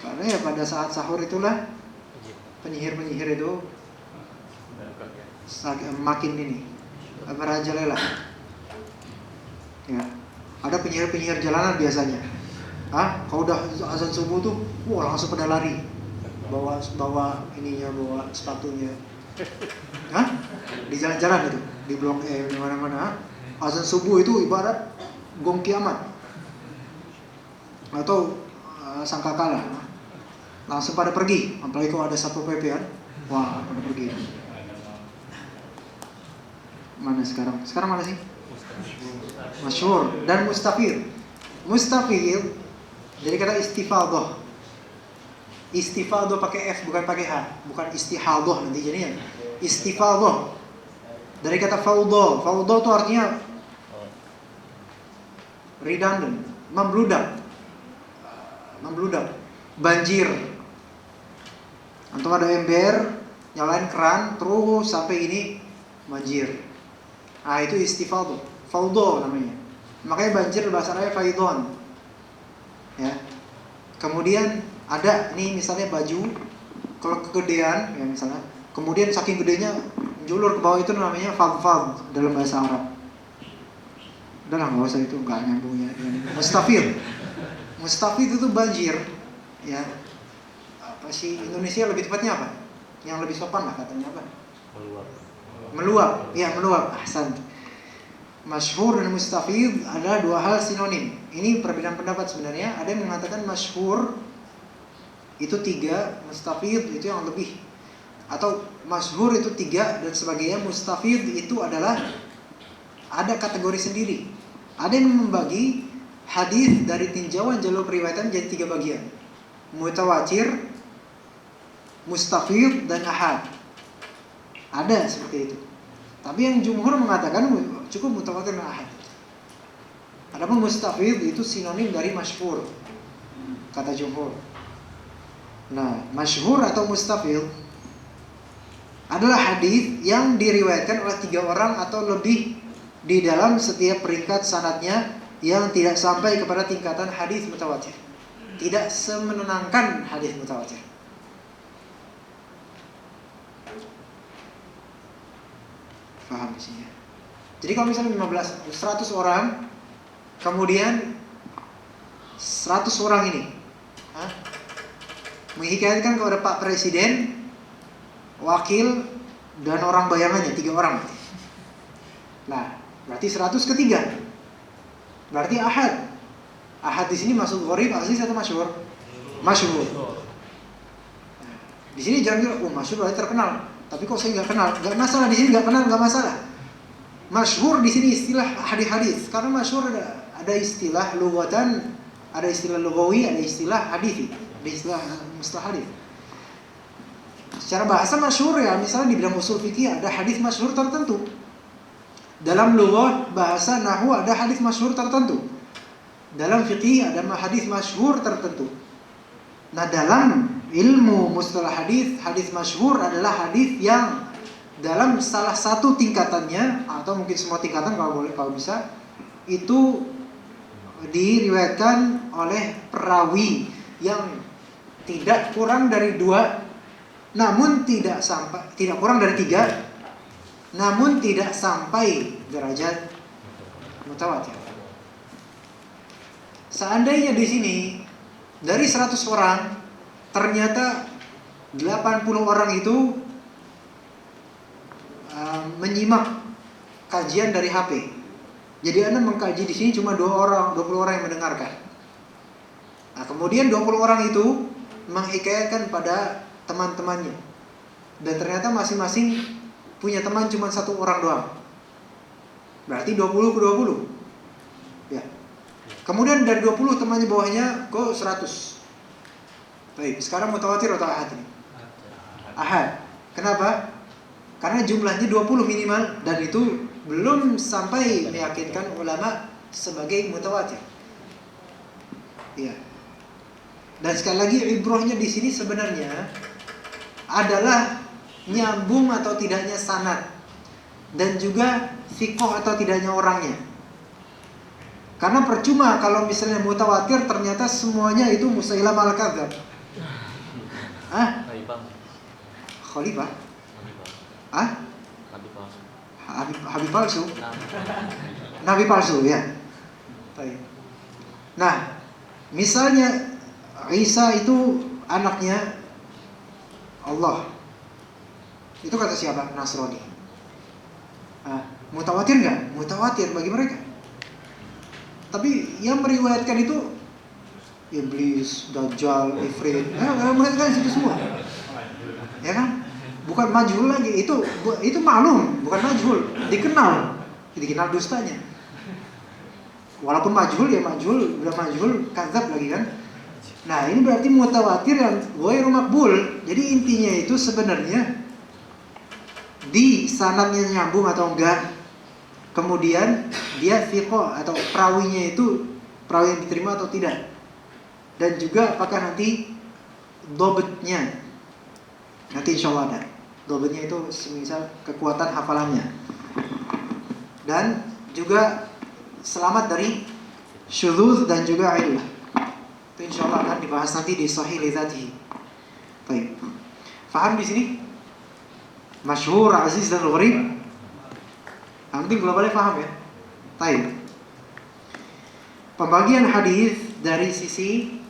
Karena ya pada saat sahur itulah penyihir-penyihir itu makin ini merajalela. Ya. Ada penyihir-penyihir jalanan biasanya. Kalau udah azan subuh tuh, wah langsung pada lari. Bawa ininya, bawa sepatunya. Di jalan-jalan itu, di blok E, di mana-mana. Azan subuh itu ibarat gong kiamat. Atau sangkakala. Langsung pada pergi, apalagi kalau ada Satpol PP kan. Wah, pada pergi. Mana sekarang? Sekarang mana sih? Masyhur dan mustafid. Mustafid jadi kata istifadhah. Istifadhah pakai F bukan pakai H, bukan istihadhah nanti jadinya. Istifadhah dari kata faudha. Faudha itu artinya redundant, membludak. Banjir. Antum ada ember, nyalain keran terus sampai ini banjir. Itu istifadhah. Faudha namanya. Makanya banjir bahasa Arabnya faidhon. Ya. Kemudian ada nih misalnya baju Kalau kegedean ya misalnya, kemudian saking gedenya menjulur ke bawah, itu namanya fadfad dalam bahasa Arab. Udahlah nggak usah, itu nggak nyambung ya. Mustafid, mustafid itu banjir ya. Apa sih Indonesia lebih tepatnya apa? Yang lebih sopan lah katanya apa? Meluap, ya meluap. Ahsan. Masyhur dan mustafid adalah dua hal sinonim. Ini perbedaan pendapat sebenarnya. Ada yang mengatakan masyhur itu 3, mustafid itu yang lebih, atau masyhur itu 3 dan sebagainya. Mustafid itu adalah ada kategori sendiri. Ada yang membagi hadis dari tinjauan jalur periwayatan jadi 3 bagian: mutawatir, mustafid, dan ahad. Ada seperti itu. Tapi yang jumhur mengatakan cukup mutawatir dan ahad. Adapun mustafid itu sinonim dari masyhur, kata jumhur. Nah, masyhur atau mustafid adalah hadis yang diriwayatkan oleh 3 orang atau lebih di dalam setiap peringkat sanadnya, yang tidak sampai kepada tingkatan hadis mutawatir. Tidak semenenangkan hadis mutawatir. Paham sih ya? Jadi kalau misalnya 100 orang, kemudian 100 orang ini menghikayatkan kepada Pak Presiden, wakil, dan orang bayangannya 3 orang. Nah, berarti 100 ketiga. Berarti ahad. Ahad di sini masuk gharib, aziz atau masyhur? Masyhur. Nah, di sini jangan bilang, oh masyhur berarti terkenal. Tapi kok saya nggak kenal? Nggak masalah, di sini nggak kenal nggak masalah. Masyhur di sini istilah hadis-hadis. Karena masyhur ada istilah lughatan, ada istilah lughawi, ada istilah hadis. Ada istilah mustalah hadis. Secara bahasa masyhur ya, misalnya di bidang usul fikih ada hadis masyhur tertentu. Dalam lughah bahasa nahwu ada hadis masyhur tertentu. Dalam fikih ada hadis masyhur tertentu. Nah, dalam ilmu mustalah hadis, hadis masyhur adalah hadis yang dalam salah satu tingkatannya, atau mungkin semua tingkatan kalau bisa, itu diriwayatkan oleh perawi yang tidak kurang dari 2, namun tidak kurang dari 3, namun tidak sampai derajat mutawatir. Seandainya di sini dari 100 orang ternyata 80 orang itu menyimak kajian dari HP. Jadi Anda mengkaji di sini cuma 20 orang yang mendengarkan. Nah, kemudian 20 orang itu menghikayatkan pada teman-temannya. Dan ternyata masing-masing punya teman cuma 1 orang doang. Berarti 20 ke 20. Ya. Kemudian dari 20 temannya bawahnya ke 100. Baik, sekarang mutawatir atau ahad ini? Ahad. Kenapa? Karena jumlahnya 20 minimal, dan itu belum sampai meyakinkan ulama sebagai mutawatir. Iya. Dan sekali lagi ibrahnya di sini sebenarnya adalah nyambung atau tidaknya sanad, dan juga fiqh atau tidaknya orangnya. Karena percuma kalau misalnya mutawatir ternyata semuanya itu Musailam al-Kadzdzab. Khalifah? Habib palsu? Nabi palsu ya. Nah, misalnya Isa itu anaknya Allah. Itu kata siapa? Nasrani. Mutawatir nggak? Mutawatir bagi mereka. Tapi yang meriwayatkan itu Iblis, Dajjal, Ifrit. Mereka kan situ semua. Ya kan? Bukan majhul lagi, itu maklum, bukan majhul, dikenal dustanya. Walaupun majhul ya majhul, udah majhul, kadzab lagi kan. Nah, ini berarti mutawatir yang ghairu maqbul. Jadi intinya itu sebenarnya di sanadnya nyambung atau enggak. Kemudian dia thiqah atau perawinya itu perawi yang diterima atau tidak. Dan juga apakah nanti dobetnya, nanti insya Allah ada. Dobetnya itu semisal kekuatan hafalannya. Dan juga selamat dari syudzuz dan juga illah. Itu insya Allah akan dibahas nanti di Sahih li Dzatihi. Baik. Paham di sini? Masyhur, aziz dan gharib. Yang penting globalnya paham ya. Baik. Pembagian hadis dari sisi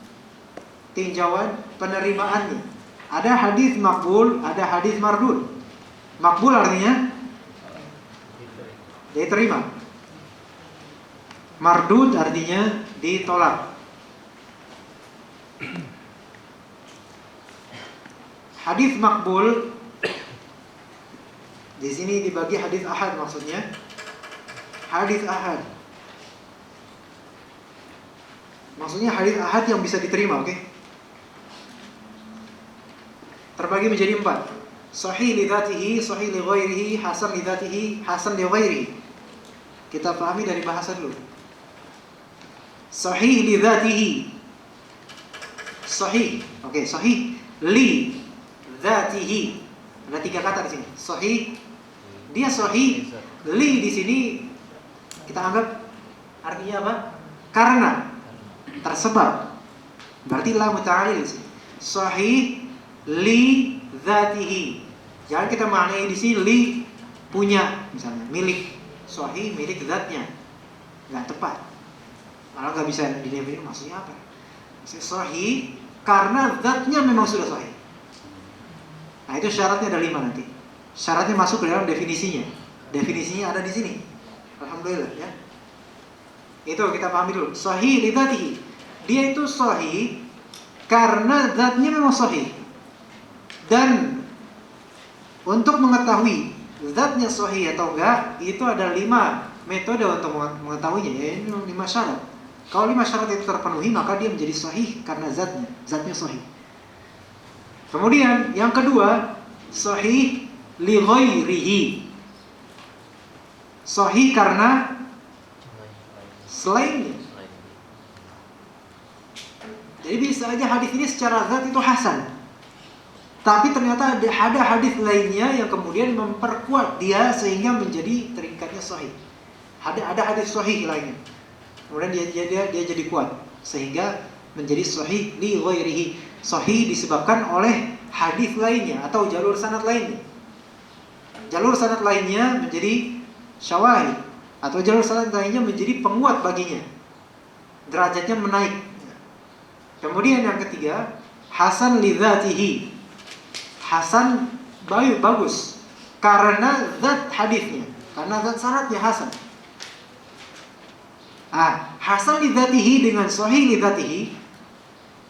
tinjauan penerimaannya. Ada hadis makbul, ada hadis mardud. Makbul artinya diterima. Mardud artinya ditolak. Hadis makbul di sini dibagi hadis ahad maksudnya. Hadis ahad. Maksudnya hadis ahad yang bisa diterima, oke? Terbagi menjadi 4. Sahih li dzatihi, sahih li ghairihi, hasan li dzatihi, hasan li ghairihi. Kita pahami dari bahasa dulu. Sahih li dzatihi. Sahih. Oke, sahih li dzatihi. Ada 3 kata di sini. Sahih. Dia sahih. Li di sini kita anggap artinya apa? Karena tersebab. Berarti la muta'alil di sini. Sahih li dzatihi. Jangan kita maknai di sini li punya misalnya, milik. Sahih milik zatnya. Enggak tepat. Malah enggak bisa didefinisikan maksudnya apa. Maksudnya sahih karena zatnya memang sudah sahih. Nah, itu syaratnya ada 5 nanti. Syaratnya masuk ke dalam definisinya. Definisinya ada di sini. Alhamdulillah ya. Itu kita pahami dulu. Sahih li dzatihi. Dia itu sahih karena zatnya memang sahih. Dan untuk mengetahui zatnya sahih atau enggak, itu ada 5 metode untuk mengetahuinya, yaitu 5 syarat. Kalau 5 syarat itu terpenuhi, maka dia menjadi sahih karena zatnya sahih. Kemudian yang kedua, sahih li ghairihi. Sahih karena selainnya. Jadi bisa aja hadis ini secara zat itu hasan. Tapi ternyata ada hadis lainnya yang kemudian memperkuat dia sehingga menjadi terikat sahih. Ada hadis sahih lainnya. Kemudian dia jadi kuat sehingga menjadi sahih li ghairihi. Sahih disebabkan oleh hadis lainnya atau jalur sanad lainnya. Jalur sanad lainnya menjadi syawahid atau jalur sanad lainnya menjadi penguat baginya. Derajatnya menaik. Kemudian yang ketiga, hasan li dzatihi. Hasan bagus karena zat hadisnya, karena zat sanadnya hasan. Hasan li dzatihi dengan sahih li dzatihi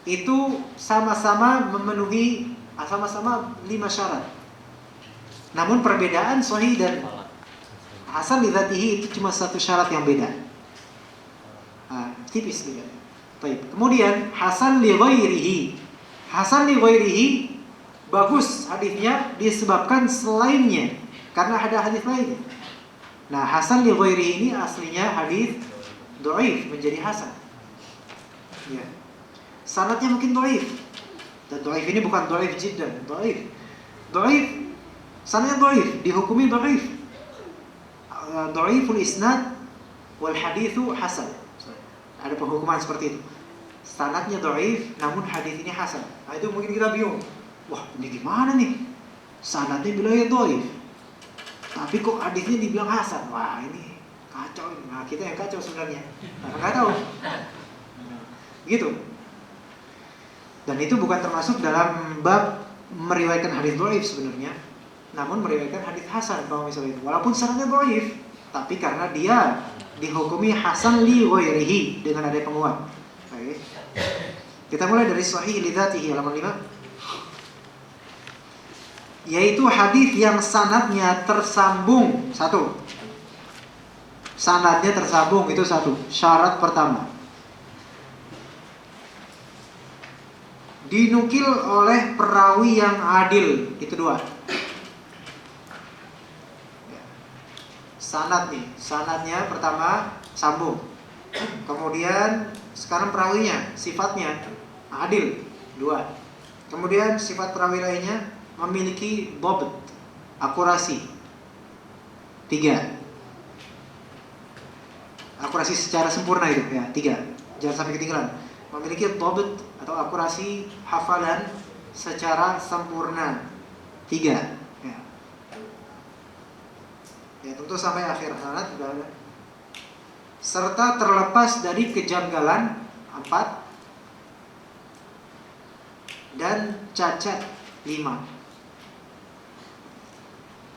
itu sama-sama memenuhi sama-sama 5 syarat. Namun perbedaan sahih dan hasan li dzatihi itu cuma 1 syarat yang beda. Tipis gitu. Baik. Kemudian hasan li ghairihi. Hasan li ghairihi bagus hadisnya disebabkan selainnya, karena ada hadis lainnya. Nah, hasan li ghairihi ini aslinya hadis dhaif menjadi hasan. Ya. Sanadnya mungkin dhaif. Dan dhaif ini bukan dhaif jiddan, dhaif. Dhaif sanadnya dhaif, dihukumi dhaif. Dhaiful isnad wal haditsu hasan. Ada penghukuman seperti itu. Sanadnya dhaif namun hadis ini hasan. Nah, itu mungkin kita bingung. Wah, ini gimana nih? Sanadnya bilangnya dhaif. Tapi kok hadisnya dibilang hasan? Wah, ini kacau. Nah, kita yang kacau sebenarnya. Karena enggak tahu. Gitu. Dan itu bukan termasuk dalam bab meriwayatkan hadis dhaif sebenarnya. Namun meriwayatkan hadis hasan kalau misalnya itu. Walaupun sanadnya dhaif, tapi karena dia dihukumi hasan li ghairihi dengan ada penguat. Baik. Kita mulai dari sahih li dzatihi halaman 5. Yaitu hadis yang sanadnya tersambung. 1. Sanadnya tersambung itu 1. Syarat pertama. Dinukil oleh perawi yang adil, itu 2. Sanad nih, sanadnya pertama sambung. Kemudian sekarang perawinya, sifatnya adil, 2. Kemudian sifat perawi lainnya memiliki dhabt, akurasi, 3. Akurasi secara sempurna itu ya, 3. Jangan sampai ketinggalan. Memiliki dhabt atau akurasi hafalan secara sempurna. 3. Ya. Ya, tentu sampai akhir sanad sudah ada. Serta terlepas dari kejanggalan 4 dan cacat 5.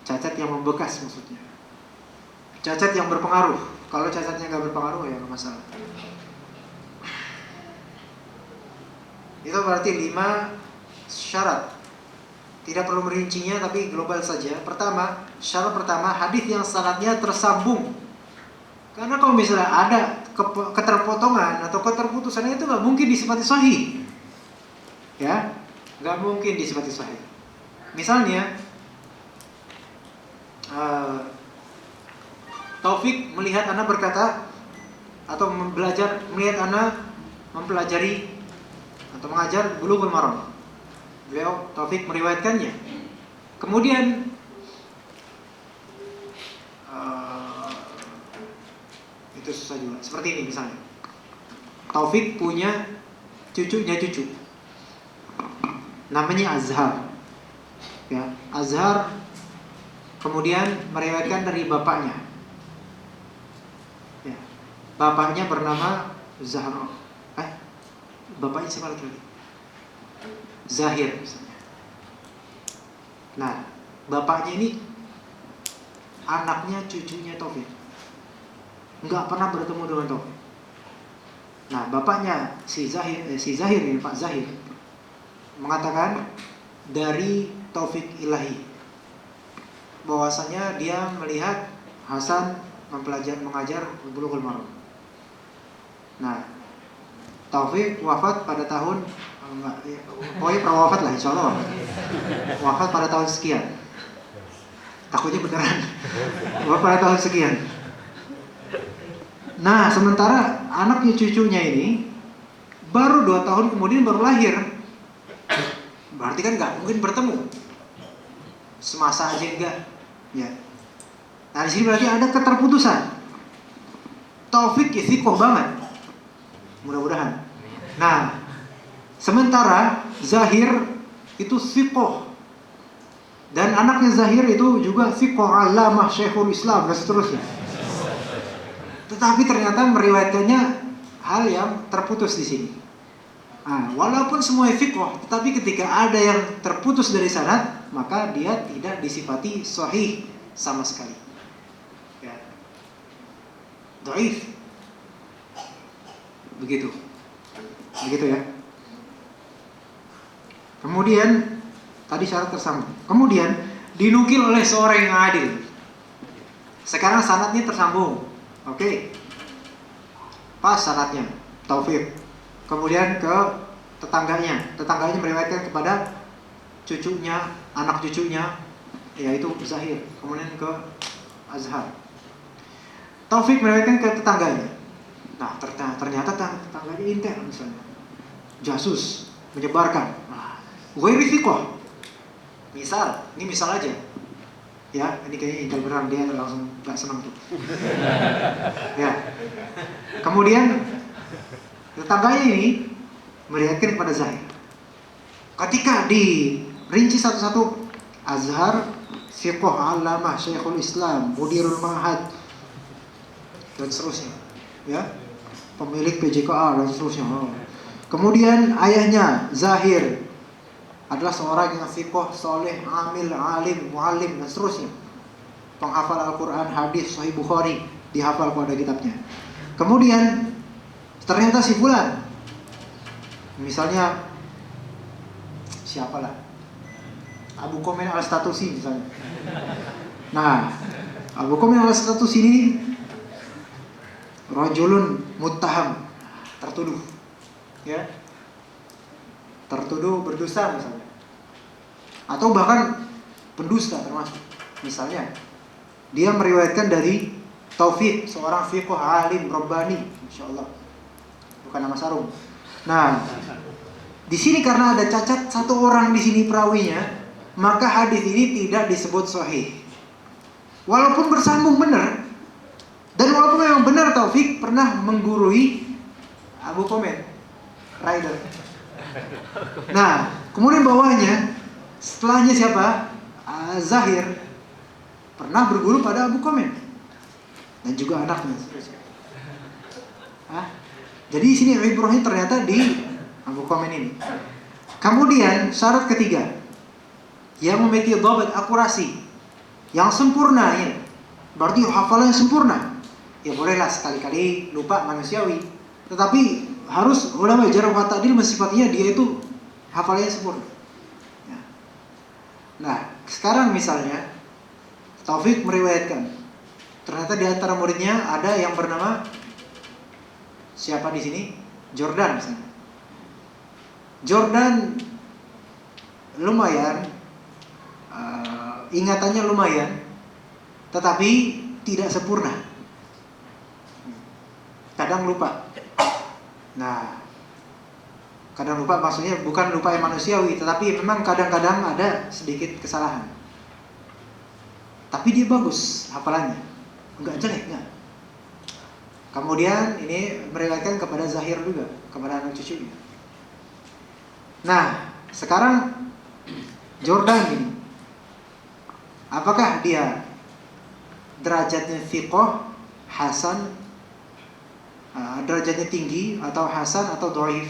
Cacat yang membekas maksudnya. Cacat yang berpengaruh. Kalau cacatnya nggak berpengaruh ya nggak masalah. Itu berarti 5 syarat. Tidak perlu merincinya tapi global saja. Pertama, syarat pertama, hadis yang sanadnya tersambung. Karena kalau misalnya ada keterpotongan atau keterputusan itu nggak mungkin disifati sahih. Ya, nggak mungkin disifati sahih. Misalnya, Taufik melihat anak berkata atau melihat anak mempelajari atau mengajar Bulughul Maram. Beliau Taufik meriwayatkannya. Kemudian itu susah juga. Seperti ini misalnya. Taufik punya cucunya cucu. Namanya Azhar. Ya, Azhar kemudian meriwayatkan dari bapaknya. Ya. Bapaknya bernama Zahra. Bapaknya siapa lagi? Zahir misalnya. Nah, bapaknya ini anaknya cucunya Taufik. Enggak pernah bertemu dengan Taufik. Nah, bapaknya si Zahir ini, Pak Zahir mengatakan dari Taufik Ilahi bahwasanya dia melihat Hasan mengajar Bulughul Maram. Nah, Taufik wafat pada tahun pokoknya pernah wafat lah, insya Allah wafat pada tahun sekian. Takutnya beneran wafat pada tahun sekian. Nah, sementara anaknya cucunya ini baru 2 tahun kemudian baru lahir. Berarti kan nggak mungkin bertemu. Semasa aja enggak. Ya. Nah, di sini berarti ada keterputusan. Taufik istiqoh banget. Mudah-mudahan. Nah, sementara Zahir itu siqoh. Dan anaknya Zahir itu juga siqoh, alamah, syekhul Islam dan seterusnya. Tetapi ternyata meriwayatkannya hal yang terputus di sini. Nah, walaupun semua siqoh, tetapi ketika ada yang terputus dari sanad, maka dia tidak disifati sahih sama sekali. Ya. Dhaif. Begitu ya. Kemudian tadi syarat tersambung. Kemudian dinukil oleh seorang yang adil. Sekarang sanadnya tersambung. Oke. Pas sanadnya Taufik. Kemudian ke tetangganya meriwayatkan kepada cucunya, anak cucunya, yaitu Zahir. Kemudian ke Azhar. Taufik meriwayatkan ke tetangganya. Nah, ternyata tetangganya intel misalnya. Jasus, menyebarkan. Nah, ghairi misal, ini misal aja. Ya, ini kayaknya intel beneran, dia langsung gak senang tuh. Ya. Kemudian tetangganya ini meriwayatkan kepada Zahir. Ketika dirinci satu-satu, Azhar siqoh, alamah, syekhul Islam, mudirul ma'had dan seterusnya. Ya, pemilik PJKA dan seterusnya. Kemudian ayahnya Zahir adalah seorang yang siqoh, soleh, amil, alim, muallim dan seterusnya. Penghafal Al-Quran, hadis, Sahih Bukhari, dihafal pada kitabnya. Kemudian ternyata si fulan, misalnya siapalah, Abu Komen al-Statusi misalnya. Nah, Abu Komen al-Statusi ini rajulun muttaham, tertuduh, ya, tertuduh berdosa misalnya, atau bahkan pendusta termasuk. Misalnya, dia meriwayatkan dari Taufik, seorang fiqh alim rabbani, insyaallah, bukan nama sarung. Nah, di sini karena ada cacat satu orang di sini perawinya, maka hadis ini tidak disebut sahih. Walaupun bersambung benar. Dan walaupun memang benar Taufik pernah menggurui Abu Komen, Rider. Nah, kemudian bawahnya Setelahnya siapa? Zahir pernah berguru pada Abu Qamen dan juga anaknya. Jadi di sini ibrahnya ternyata di Abu Qamen ini. Kemudian syarat ketiga yang memiliki dhabat akurasi yang sempurna ya. Berarti hafalan yang sempurna. Ya bolehlah sekali-kali lupa manusiawi, tetapi harus ulama jarh wa ta'dil mensifatinya dia itu hafalannya sempurna. Ya. Nah, sekarang misalnya Taufik meriwayatkan, ternyata di antara muridnya ada yang bernama siapa di sini? Jordan misalnya. Jordan lumayan, ingatannya lumayan, tetapi tidak sempurna. Kadang lupa. Nah, kadang lupa maksudnya bukan lupa yang manusiawi, tetapi memang kadang-kadang ada sedikit kesalahan. Tapi dia bagus hafalannya, enggak jelek, enggak. Kemudian ini meriwayatkan kepada Zahir juga, kepada anak cucunya. Nah, sekarang Jordan ini, apakah dia derajatnya thiqah, hasan, derajatnya tinggi atau hasan atau dhaif?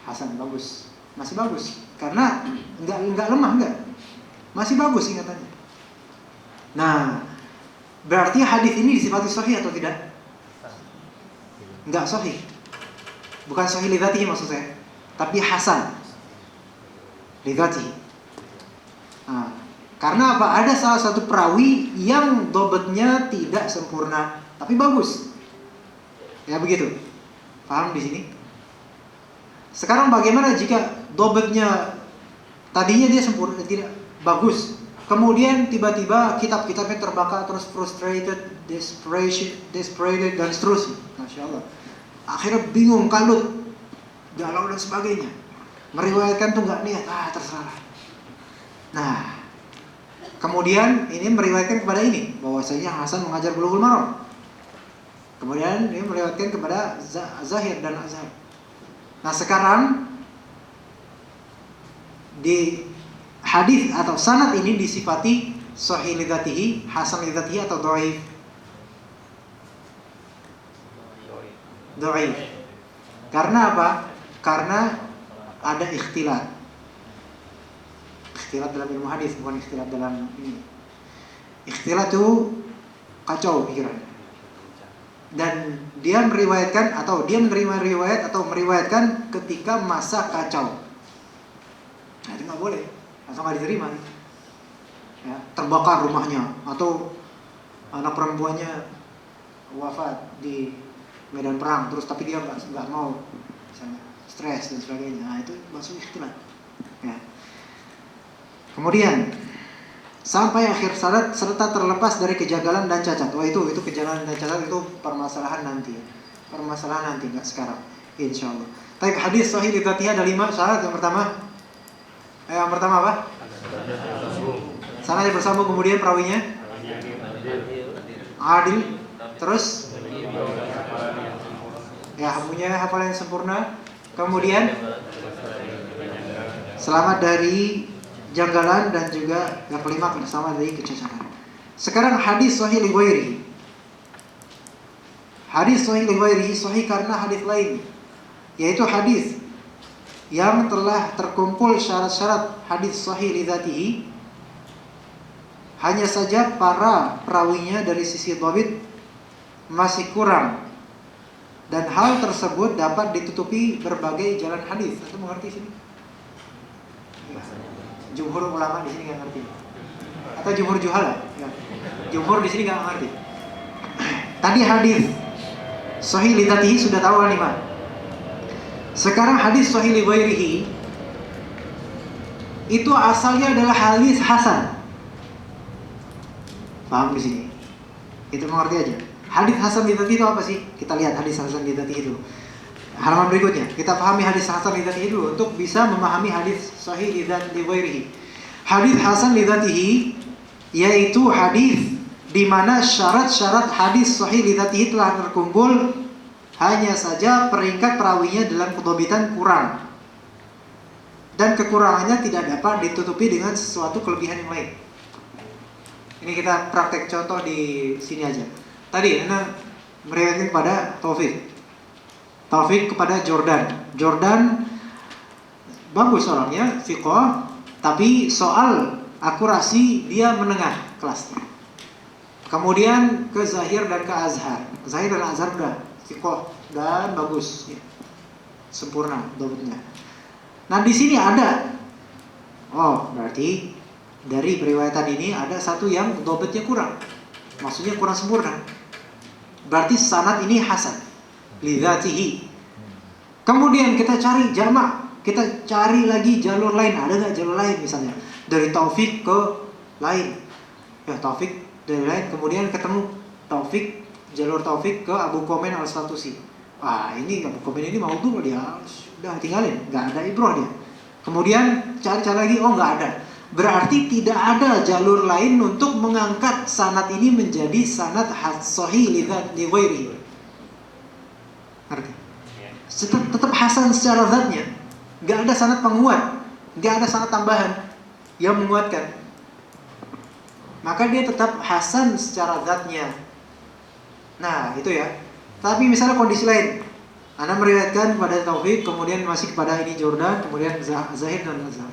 Hasan, bagus, masih bagus, karena enggak lemah, enggak, masih bagus ingatannya. Nah, berarti hadis ini disifati sahih atau tidak? Enggak sahih. Bukan sahih li dzatihi maksud saya, tapi hasan li dzatihi. Nah, karena apa? Ada salah satu perawi yang dhabatnya tidak sempurna, tapi bagus. Ya begitu. Paham di sini? Sekarang bagaimana jika dhabatnya tadinya dia sempurna, tidak bagus, kemudian tiba-tiba kitab-kitabnya terbakar, terus frustrated, desperate dan seterusnya. Masya Allah. Akhirnya bingung, kalut, galau dan sebagainya. Meriwayatkan tuh nggak niat, terserah. Nah, kemudian ini meriwayatkan kepada ini bahwasanya Hasan mengajar Bulughul Maram. Kemudian ini meriwayatkan kepada Zahir dan Azhar. Nah, sekarang di hadis atau sanad ini disifati sahih li dzatihi, hasan li dzatihi atau dhaif? Dhaif. Karena apa? Karena ada ikhtilat. Ikhtilat dalam ilmu hadis, bukan ikhtilat dalam ini. Ikhtilat itu kacau pikiran. Dan dia meriwayatkan atau dia menerima riwayat atau meriwayatkan ketika masa kacau. Nah, itu nggak boleh, langsung nggak diterima. Ya, terbakar rumahnya atau anak perempuannya wafat di medan perang, terus tapi dia nggak mau, misalnya stres dan sebagainya. Nah, itu masuk ikhtilat. Ya. Kemudian sampai akhir syarat serta terlepas dari kejagalan dan cacat. Itu kejagalan dan cacat itu permasalahan nanti. Permasalahan nanti, nggak sekarang, insyaallah. Tapi hadis sahih li dzatihi ada 5 syarat. Yang pertama apa? Sanadnya bersambung, kemudian perawinya adil, terus ya punya hafalan yang sempurna, kemudian selamat dari janggalan dan juga yang kelima selamat dari kecacatan. Sekarang hadis sahih li ghairihi. Hadis sahih li ghairihi sahih karena hadis lain, yaitu hadis yang telah terkumpul syarat-syarat hadis sahih li dzatihi. Hanya saja para perawinya dari sisi dhabit masih kurang, dan hal tersebut dapat ditutupi berbagai jalan hadis. Anda mengerti sini? Jumhur ulama di sini nggak ngerti, atau jumhur juhala? Ya. Jumhur di sini nggak ngerti. Tadi hadis sahih li dzatihi sudah tahu kan 5. Sekarang hadis sahih li ghairihi itu asalnya adalah hadis hasan. Paham di sini? Itu mengerti aja. Hadis hasan li dzatihi itu apa sih? Kita lihat hadis hasan li dzatihi itu. Halaman berikutnya, kita pahami hadis hasan li dzatihi dulu untuk bisa memahami hadis sahih li ghairihi. Hadis hasan li dzatihi yaitu hadis di mana syarat-syarat hadis sahih li dzatihi telah terkumpul, hanya saja peringkat perawinya dalam kedhabitan kurang. dan kekurangannya tidak dapat ditutupi dengan sesuatu kelebihan yang lain. Ini kita praktek contoh di sini aja. Tadi Anda meriwayatkan kepada Taufik kepada Jordan bagus orangnya, fiqh, tapi soal akurasi dia menengah kelasnya. Kemudian ke Zahir dan ke Azhar. Zahir dan Azhar udah fiqh dan bagus, ya. Sempurna dobitnya. Nah di sini ada, oh berarti dari periwayatan ini ada satu yang dobitnya kurang, maksudnya kurang sempurna. Berarti sanad ini hasan lidzatihi. Kemudian kita cari jamak, kita cari lagi jalur lain, ada nggak jalur lain misalnya dari Taufik ke lain, ya Taufik dari lain, kemudian ketemu jalur Taufik ke Abu Komen Al-Statusi. Ini Abu Komen ini maudhu dia, udah tinggalin, nggak ada ibroh dia. Kemudian cari-cari lagi, oh nggak ada. Berarti tidak ada jalur lain untuk mengangkat sanad ini menjadi sanad sahih li ghairihi. Ngerti? Tetap hasan secara zatnya, nggak ada sanad penguat, nggak ada sanad tambahan yang menguatkan. Maka dia tetap hasan secara zatnya. Nah itu ya. Tapi misalnya kondisi lain, Anda meriwayatkan kepada Taufik, kemudian masih kepada ini Jordan, kemudian Zahir dan Azhar,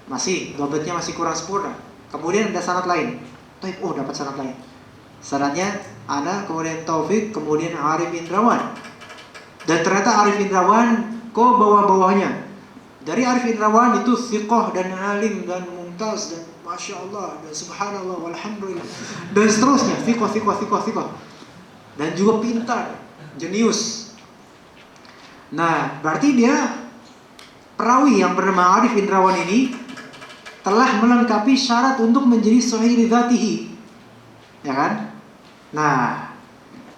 masih dobetnya masih kurang sempurna. Kemudian ada sanad lain, dapat sanad lain. Sanadnya ada kemudian Taufik, kemudian Arif Indrawan. Dan ternyata Arif Indrawan kok bawah-bawahnya. Dari Arif Indrawan itu thiqah dan alim dan mumtaz dan masya Allah dan subhanallah walhamdulillah dan seterusnya, thiqah. Dan juga pintar, jenius. Nah, berarti dia perawi yang bernama Arif Indrawan ini telah melengkapi syarat untuk menjadi sahih li dzatihi. Ya kan? Nah,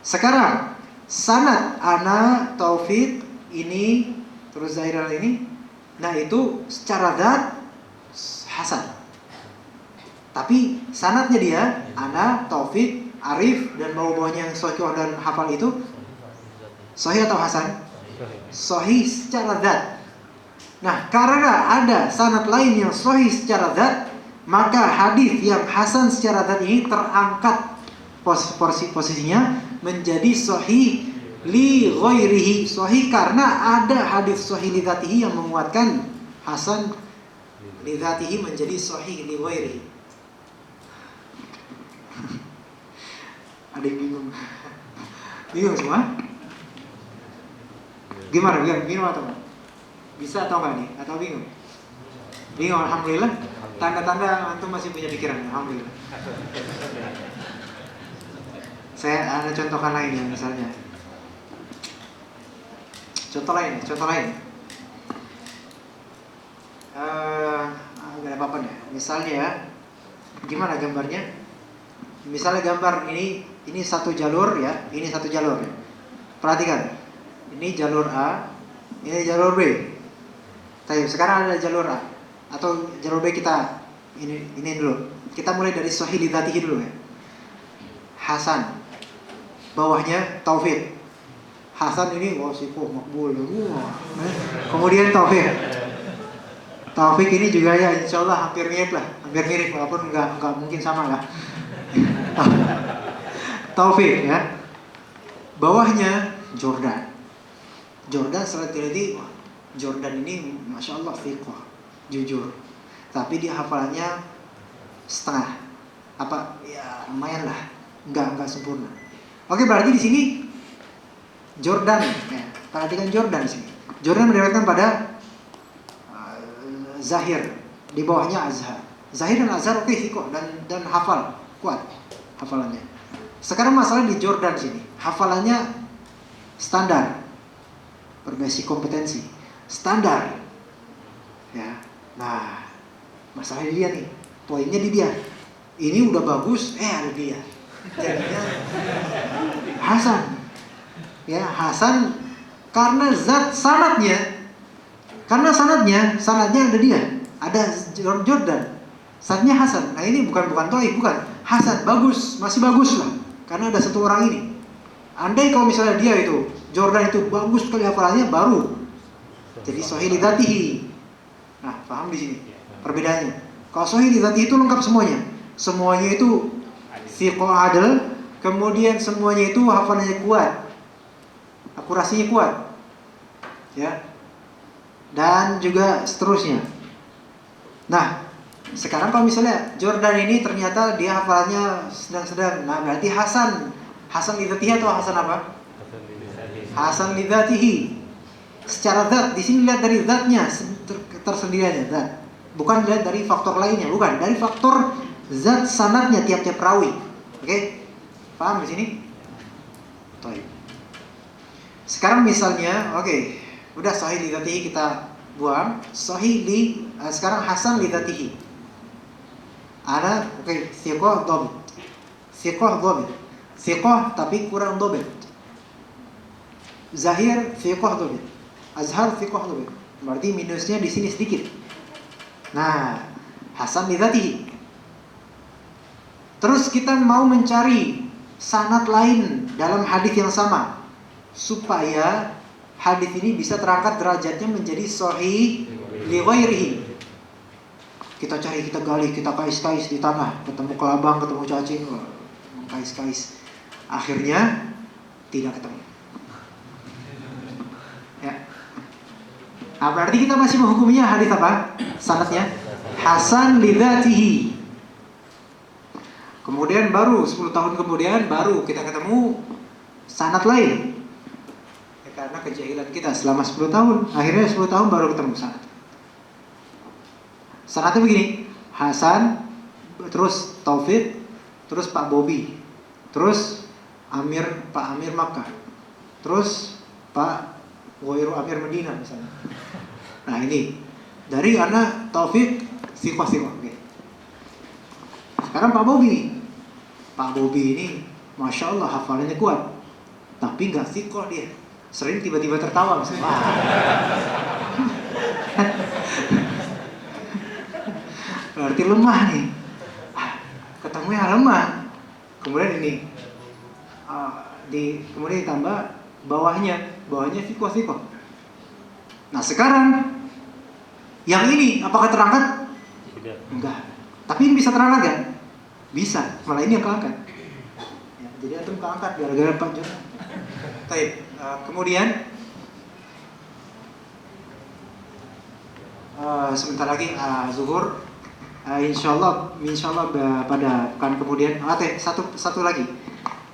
sekarang sanad ana Taufik ini terus Zahir ini, nah itu secara zat hasan. Tapi sanadnya dia ana Taufik Arif dan bawah-bawahnya yang sahih dan hafal itu sahih atau hasan? Sahih secara zat. Nah, karena ada sanad lain yang sahih secara zat, maka hadis yang hasan secara zat ini terangkat posisinya menjadi sahih li ghairihi. Sahih karena ada hadis sahih li dzatihi yang menguatkan hasan li dzatihi menjadi sahih li ghairihi. Ada yang bingung? Bingung semua? Gimana? Bingung atau enggak? Bisa atau enggak nih? Atau bingung? Bingung, alhamdulillah. Tanda-tanda antum masih punya pikiran, alhamdulillah. Saya ada contohkan lain ya, misalnya. Contoh lain. Gak ada apa-apa nih. Misalnya ya, gimana gambarnya? Misalnya gambar ini satu jalur ya, ini satu jalur ya. Perhatikan, ini jalur A, ini jalur B. Tapi sekarang ada jalur A atau jalur B kita ini dulu. Kita mulai dari sahih li dzatihi dulu ya. Hasan, bawahnya Taufik. Hasan ini sifuh makbul. Kemudian Taufik ini juga ya insyaallah hampir mirip walaupun enggak mungkin sama lah. Taufik ya. Bawahnya Jordan setelah teliti, Jordan ini masya Allah fiqh, jujur. Tapi dia hafalannya setengah. Ya lumayan lah, enggak sempurna. Oke, berarti di sini Jordan ya. Perhatikan Jordan di sini. Jordan meriwayatkan pada Zahir, di bawahnya Azhar. Zahir dan Azhar oke fiqh dan hafal, kuat hafalannya. Sekarang masalah di Jordan sini, hafalannya standar, berbasis kompetensi, standar, ya. Nah, masalahnya dia nih, poinnya di dia. Ini udah bagus, ada dia. Jadinya hasan, ya hasan karena sanadnya ada dia, ada Jordan, sanadnya hasan. Nah ini bukan dhaif, bukan hasan, bagus, masih bagus lah. Karena ada satu orang ini. Andai kalau misalnya dia itu Jordan itu bagus sekali hafalannya, baru jadi sahih li dzatihi. Nah, paham di sini perbedaannya. Kalau sahih li dzatihi itu lengkap semuanya. Semuanya itu thiqah adil, kemudian semuanya itu hafalannya kuat, akurasinya kuat, ya, dan juga seterusnya. Nah, sekarang kalau misalnya Jordan ini ternyata dia hafalannya sedang-sedang, nah berarti Hasan li dzatihi atau Hasan apa? Hasan li dzatihi. Secara zat, di sini lihat dari zatnya tersendiriannya, zat. Bukan lihat dari faktor lainnya, bukan, dari faktor zat sanadnya tiap-tiap rawi. Oke? Paham di sini? Baik. Sekarang misalnya, oke, udah sahih li dzatihi kita buang, sekarang hasan li dzatihi. Ada, oke, thiqah dhabit. Thiqah dhabit. Thiqah tapi kurang dhabit. Zahir thiqah dhabit. Azhar thiqah dhabit. Berarti minusnya di sini sedikit. Nah, hasan li dzatihi. Terus kita mau mencari sanad lain dalam hadis yang sama supaya hadis ini bisa terangkat derajatnya menjadi sahih li ghairihi. Kita cari, kita gali, kita kais-kais di tanah, ketemu kelabang, ketemu cacing, kais-kais. Akhirnya tidak ketemu. Ya. Nah, berarti kita masih menghukumnya hadis apa? Sanadnya hasan li dzatihi. Kemudian baru 10 tahun kemudian baru kita ketemu sanad lain. Ya, karena kejahilan kita selama 10 tahun, akhirnya 10 tahun baru ketemu sanad. Sanadnya begini, Hasan, terus Taufik, terus Pak Bobi, terus Pak Amir Makkah, terus Pak Ghoiru Amir Medina misalnya. Nah ini dari anak Taufik thiqah. Okay. Sekarang Pak Bobi ini Masya Allah hafalannya kuat, tapi nggak thiqah dia. Sering tiba-tiba tertawa misalnya. Berarti lemah nih. Ketemunya lemah. Kemudian ini kemudian ditambah bawahnya thiqah. Nah sekarang yang ini apakah terangkat? Enggak. Tapi ini bisa terangkat kan? Bisa. Malah ini yang keangkat. Ya, jadi antum keangkat gara-gara Pak Jon. Baik. Kemudian sebentar lagi zuhur. Insyaallah pada pekan kemudian. Satu lagi.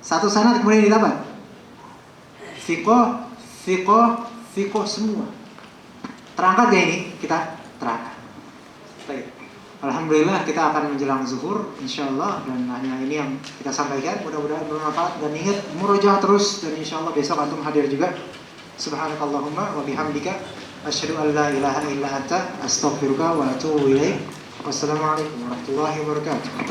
Satu sanad kemudian didapat. Thiqah semua. Terangkat gak ini? Kita terangkat. Baik. Alhamdulillah kita akan menjelang zuhur insyaallah, dan hanya ini yang kita sampaikan, mudah-mudahan bermanfaat, dan ingat murojaah terus, dan insyaallah besok antum hadir juga. Subhanakallahumma wa bihamdika asyhadu an la ilaha illa anta astaghfiruka wa atubu ilaik. Wassalamualaikum warahmatullahi wabarakatuh.